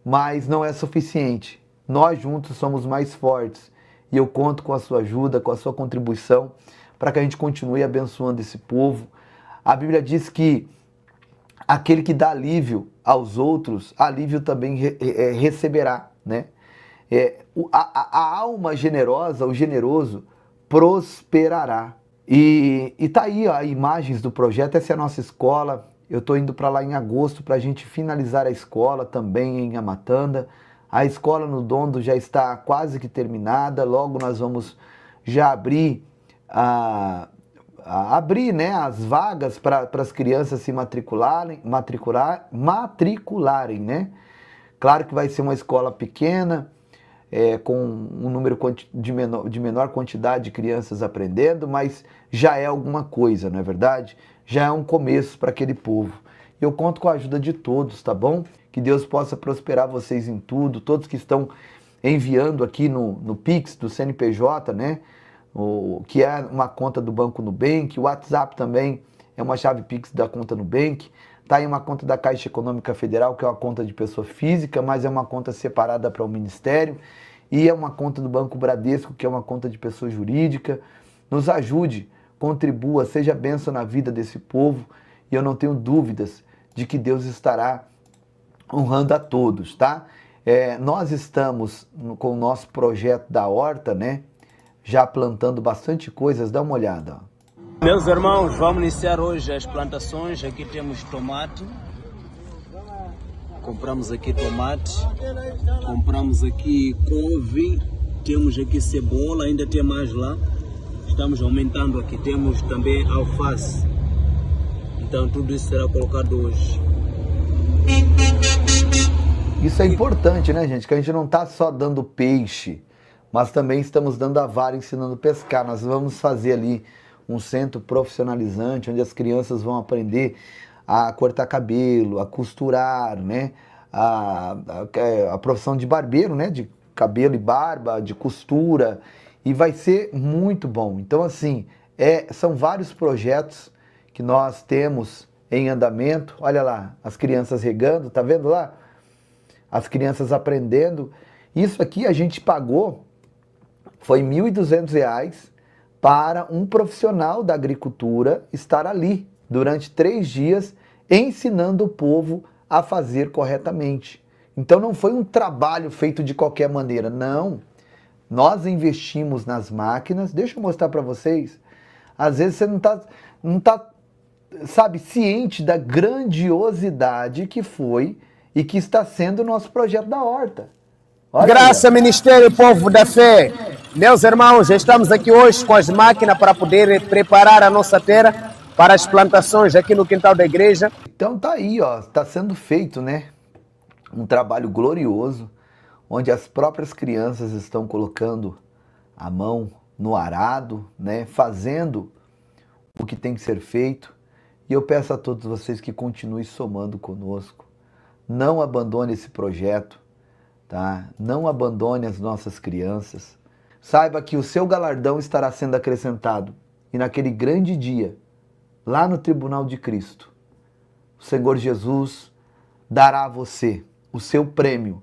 mas não é suficiente. Nós juntos somos mais fortes. E eu conto com a sua ajuda, com a sua contribuição, para que a gente continue abençoando esse povo. A Bíblia diz que aquele que dá alívio aos outros, alívio também receberá, né? A alma generosa, o generoso, prosperará. E tá aí, ó, imagens do projeto. Essa é a nossa escola. Eu estou indo para lá em agosto para a gente finalizar a escola também em Amatanda. A escola no Dondo já está quase que terminada. Logo nós vamos já abrir né, as vagas para as crianças se matricularem, né? Claro que vai ser uma escola pequena, com um número de menor quantidade de crianças aprendendo, mas já é alguma coisa, não é verdade? Já é um começo para aquele povo. Eu conto com a ajuda de todos, tá bom? Que Deus possa prosperar vocês em tudo, todos que estão enviando aqui no Pix do CNPJ, né? Que é uma conta do Banco Nubank, o WhatsApp também é uma chave Pix da conta Nubank, tá aí uma conta da Caixa Econômica Federal, que é uma conta de pessoa física, mas é uma conta separada para o Ministério, e é uma conta do Banco Bradesco, que é uma conta de pessoa jurídica. Nos ajude, contribua, seja bênção na vida desse povo, e eu não tenho dúvidas de que Deus estará honrando a todos, tá? Nós estamos com o nosso projeto da horta, né? Já plantando bastante coisas, dá uma olhada. Ó. Meus irmãos, vamos iniciar hoje as plantações. Aqui temos tomate. Compramos aqui tomate. Compramos aqui couve. Temos aqui cebola, ainda tem mais lá. Estamos aumentando aqui. Temos também alface. Então tudo isso será colocado hoje. Isso é importante, né, gente? Que a gente não está só dando peixe, mas também estamos dando a vara, ensinando a pescar. Nós vamos fazer ali um centro profissionalizante, onde as crianças vão aprender a cortar cabelo, a costurar, né? A profissão de barbeiro, né? De cabelo e barba, de costura. E vai ser muito bom. Então, assim, são vários projetos que nós temos em andamento. Olha lá, as crianças regando, tá vendo lá? As crianças aprendendo. Isso aqui a gente pagou, foi R$ 1.200 para um profissional da agricultura estar ali durante 3 dias ensinando o povo a fazer corretamente. Então não foi um trabalho feito de qualquer maneira, não. Nós investimos nas máquinas. Deixa eu mostrar para vocês. Às vezes você não tá, sabe, ciente da grandiosidade que foi e que está sendo o nosso projeto da horta. Olha Graça, aí. Ministério Povo da Fé. Meus irmãos, estamos aqui hoje com as máquinas para poder preparar a nossa terra para as plantações aqui no quintal da igreja. Então tá aí, ó, está sendo feito, né? Um trabalho glorioso, onde as próprias crianças estão colocando a mão no arado, né? Fazendo o que tem que ser feito. E eu peço a todos vocês que continuem somando conosco. Não abandone esse projeto, tá? Não abandone as nossas crianças. Saiba que o seu galardão estará sendo acrescentado. E naquele grande dia, lá no tribunal de Cristo, o Senhor Jesus dará a você o seu prêmio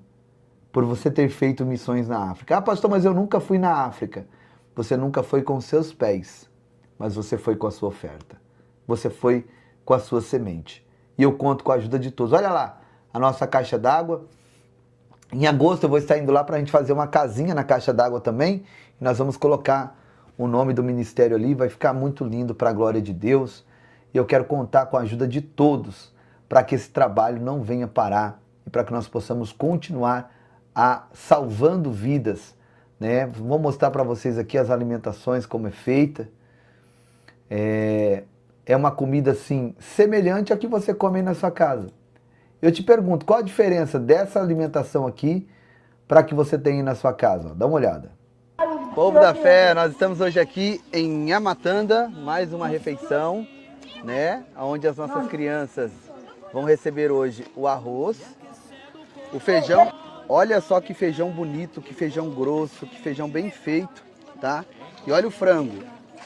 por você ter feito missões na África. Ah, pastor, mas eu nunca fui na África. Você nunca foi com seus pés, mas você foi com a sua oferta. Você foi com a sua semente. E eu conto com a ajuda de todos. Olha lá, a nossa caixa d'água. Em agosto eu vou estar indo lá para a gente fazer uma casinha na caixa d'água também. E nós vamos colocar o nome do ministério ali. Vai ficar muito lindo para a glória de Deus. e eu quero contar com a ajuda de todos para que esse trabalho não venha parar e para que nós possamos continuar salvando vidas, né? Vou mostrar para vocês aqui as alimentações, como é feita. É uma comida assim semelhante à que você come aí na sua casa. Eu te pergunto, qual a diferença dessa alimentação aqui para que você tem aí na sua casa? Dá uma olhada. Povo da fé, nós estamos hoje aqui em Nhamatanda, mais uma refeição, né? Onde as nossas crianças vão receber hoje o arroz, o feijão. Olha só que feijão bonito, que feijão grosso, que feijão bem feito, tá? E olha o frango.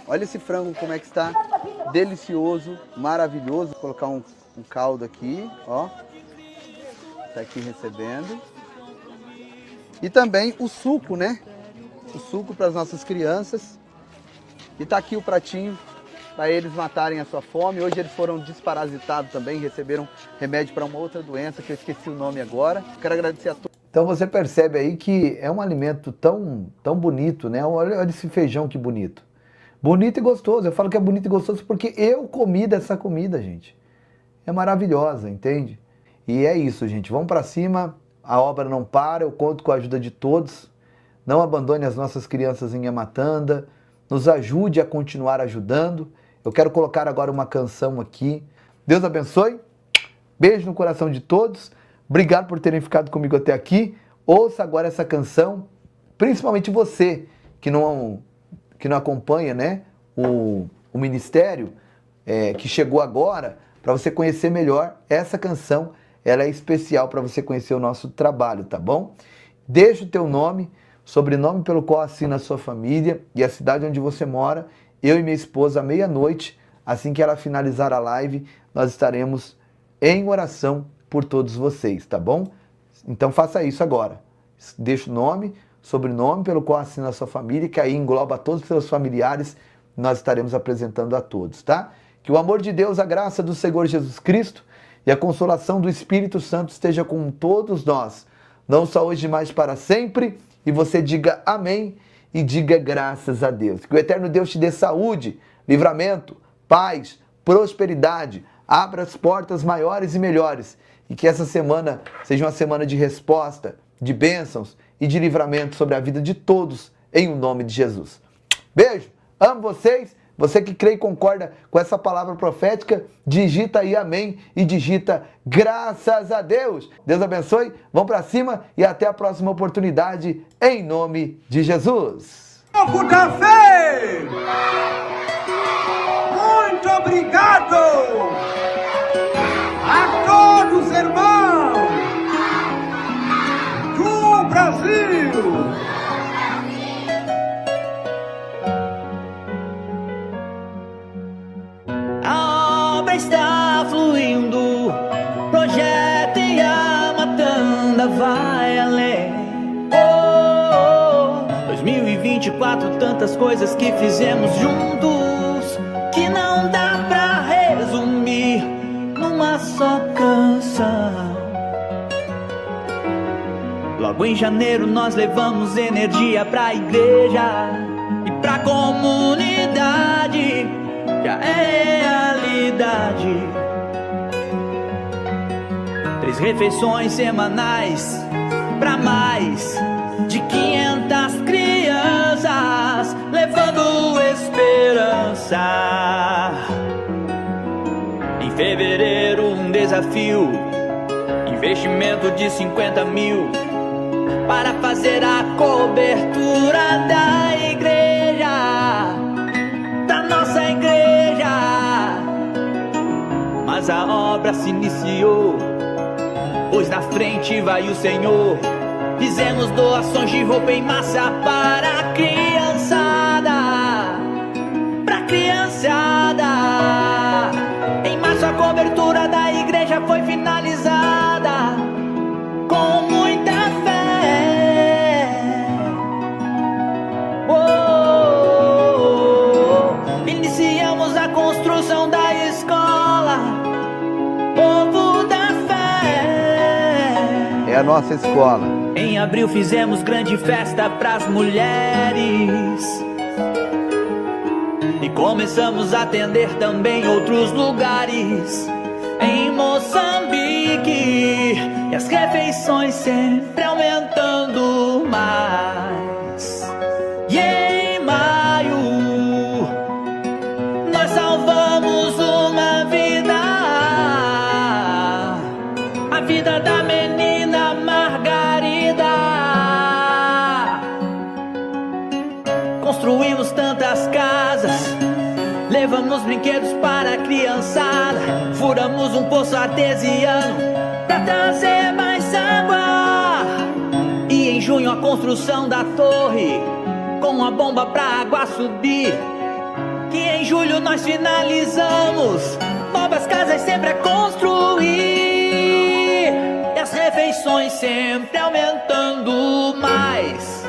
Olha esse frango como é que está. Delicioso, maravilhoso. Vou colocar um caldo aqui, ó. Tá aqui recebendo. E também o suco, né? O suco para as nossas crianças. E tá aqui o pratinho para eles matarem a sua fome. Hoje eles foram desparasitados também, receberam remédio para uma outra doença que eu esqueci o nome agora. Quero agradecer a todos. Então você percebe aí que é um alimento tão bonito, né? Olha esse feijão que bonito. Bonito e gostoso. Eu falo que é bonito e gostoso porque eu comi dessa comida, gente. É maravilhosa, entende? E é isso, gente. Vamos para cima. A obra não para. Eu conto com a ajuda de todos. Não abandone as nossas crianças em Nhamatanda. Nos ajude a continuar ajudando. Eu quero colocar agora uma canção aqui. Deus abençoe. Beijo no coração de todos. Obrigado por terem ficado comigo até aqui. Ouça agora essa canção. Principalmente você que não acompanha, né, o ministério que chegou agora, para você conhecer melhor essa canção. Ela é especial para você conhecer o nosso trabalho, tá bom? Deixa o teu nome, sobrenome pelo qual assina a sua família e a cidade onde você mora. Eu e minha esposa, à meia-noite, assim que ela finalizar a live, nós estaremos em oração por todos vocês, tá bom? Então faça isso agora. Deixa o nome, sobrenome pelo qual assina a sua família, que aí engloba todos os seus familiares, nós estaremos apresentando a todos, tá? Que o amor de Deus, a graça do Senhor Jesus Cristo e a consolação do Espírito Santo esteja com todos nós, não só hoje, mas para sempre. E você diga amém e diga graças a Deus. Que o eterno Deus te dê saúde, livramento, paz, prosperidade, abra as portas maiores e melhores. E que essa semana seja uma semana de resposta, de bênçãos e de livramento sobre a vida de todos, em o nome de Jesus. Beijo, amo vocês. Você que crê e concorda com essa palavra profética, digita aí amém e digita graças a Deus. Deus abençoe, vamos para cima e até a próxima oportunidade, em nome de Jesus. Povo da fé! Muito obrigado a todos, irmãos do Brasil! Está fluindo, projeto em Nhamatanda vai além. 2024, tantas coisas que fizemos juntos que não dá pra resumir numa só canção. Logo em janeiro nós levamos energia pra igreja e pra comunidade. Já é realidade. 3 refeições semanais para mais de 500 crianças, levando esperança. Em fevereiro um desafio, investimento de 50 mil para fazer a cobertura da igreja, da nossa igreja. Mas a obra se iniciou, pois na frente vai o Senhor. Fizemos doações de roupa em massa para a criançada, pra criançada. Em março a cobertura da igreja foi finalizada com muita fé. Iniciamos a construção da escola Povo da Fé. É a nossa escola. Em abril fizemos grande festa pras mulheres E começamos a atender também outros lugares em Moçambique, e as refeições sempre aumentando mais. E em maio nós salvamos uma vida, a vida da menina Margarida. Construímos tantas casas, levamos brinquedos para a criançada, furamos um poço artesiano pra trazer mais água. E em junho a construção da torre, com a bomba pra água subir. Que em julho nós finalizamos, novas casas sempre a construir. E as refeições sempre aumentando mais.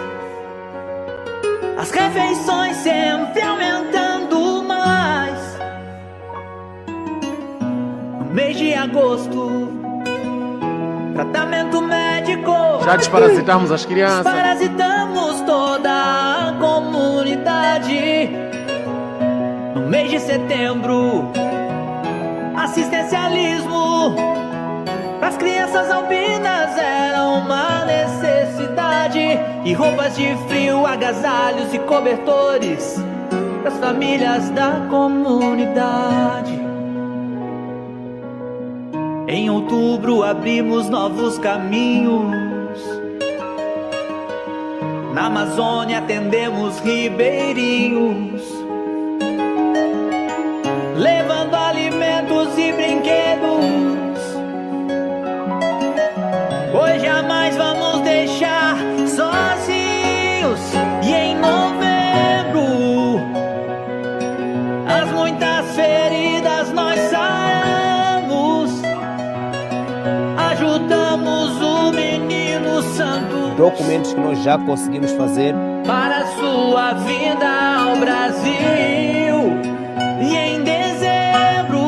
As refeições sempre aumentando mais. No mês de agosto, tratamento médico. Já desparasitamos as crianças. Parasitamos toda a comunidade. No mês de setembro, assistencialismo para as crianças albinas era uma necessidade. E roupas de frio, agasalhos e cobertores para as famílias da comunidade. Em outubro abrimos novos caminhos. Na Amazônia atendemos ribeirinhos, levando alimentos e brinquedos. Hoje jamais vamos deixar sozinhos. E em novembro, as muitas feridas nós saramos. Ajudamos o menino santo. Documentos que nós já conseguimos fazer Para sua vinda ao Brasil. E em dezembro,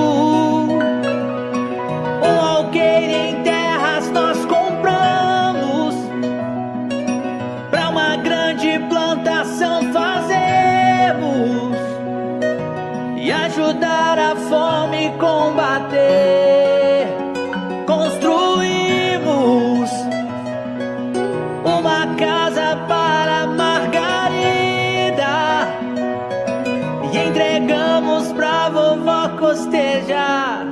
um alqueire em terras nós compramos. Pra uma grande plantação fazemos. E ajudar a fome combater. Construímos uma casa para Margarida e entregamos pra vovó costejar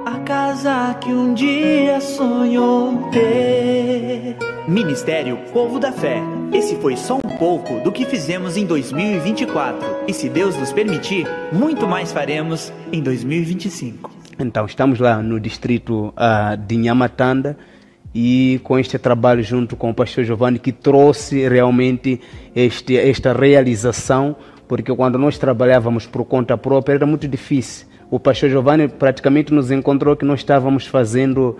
a casa que um dia sonhou ter. Ministério Povo da Fé. Esse foi só um pouco do que fizemos em 2024. E se Deus nos permitir, muito mais faremos em 2025. Então, estamos lá no distrito de Nhamatanda e com este trabalho junto com o pastor Giovanni, que trouxe realmente esta realização, porque quando nós trabalhávamos por conta própria era muito difícil. O pastor Giovanni praticamente nos encontrou que nós estávamos fazendo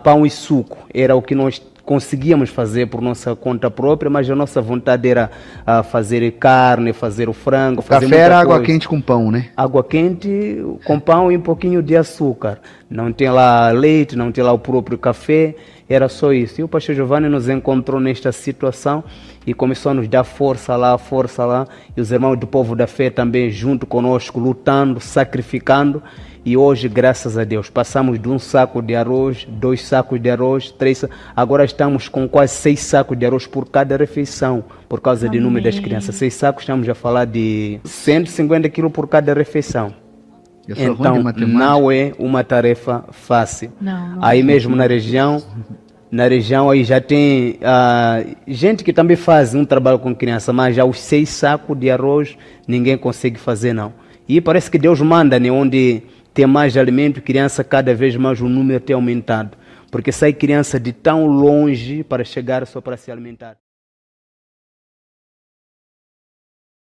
pão e suco, era o que nós conseguíamos fazer por nossa conta própria, mas a nossa vontade era fazer carne, fazer o frango, fazer Café era água coisa. quente com pão, né? Água quente com pão e um pouquinho de açúcar. Não tem lá leite, não tem lá o próprio café, era só isso. E o pastor Giovanni nos encontrou nesta situação e começou a nos dar força lá. E os irmãos do Povo da Fé também junto conosco, lutando, sacrificando. E hoje, graças a Deus, passamos de 1 saco de arroz, 2 sacos de arroz, 3 sacos. Agora estamos com quase 6 sacos de arroz por cada refeição, por causa do número das crianças. 6 sacos, estamos a falar de 150 quilos por cada refeição. Então, não é uma tarefa fácil. Não aí mesmo na região aí já tem gente que também faz um trabalho com criança, mas já os 6 sacos de arroz ninguém consegue fazer, não. E parece que Deus manda, né, onde tem mais alimento, criança, cada vez mais o número tem aumentado. Porque sai criança de tão longe para chegar só para se alimentar.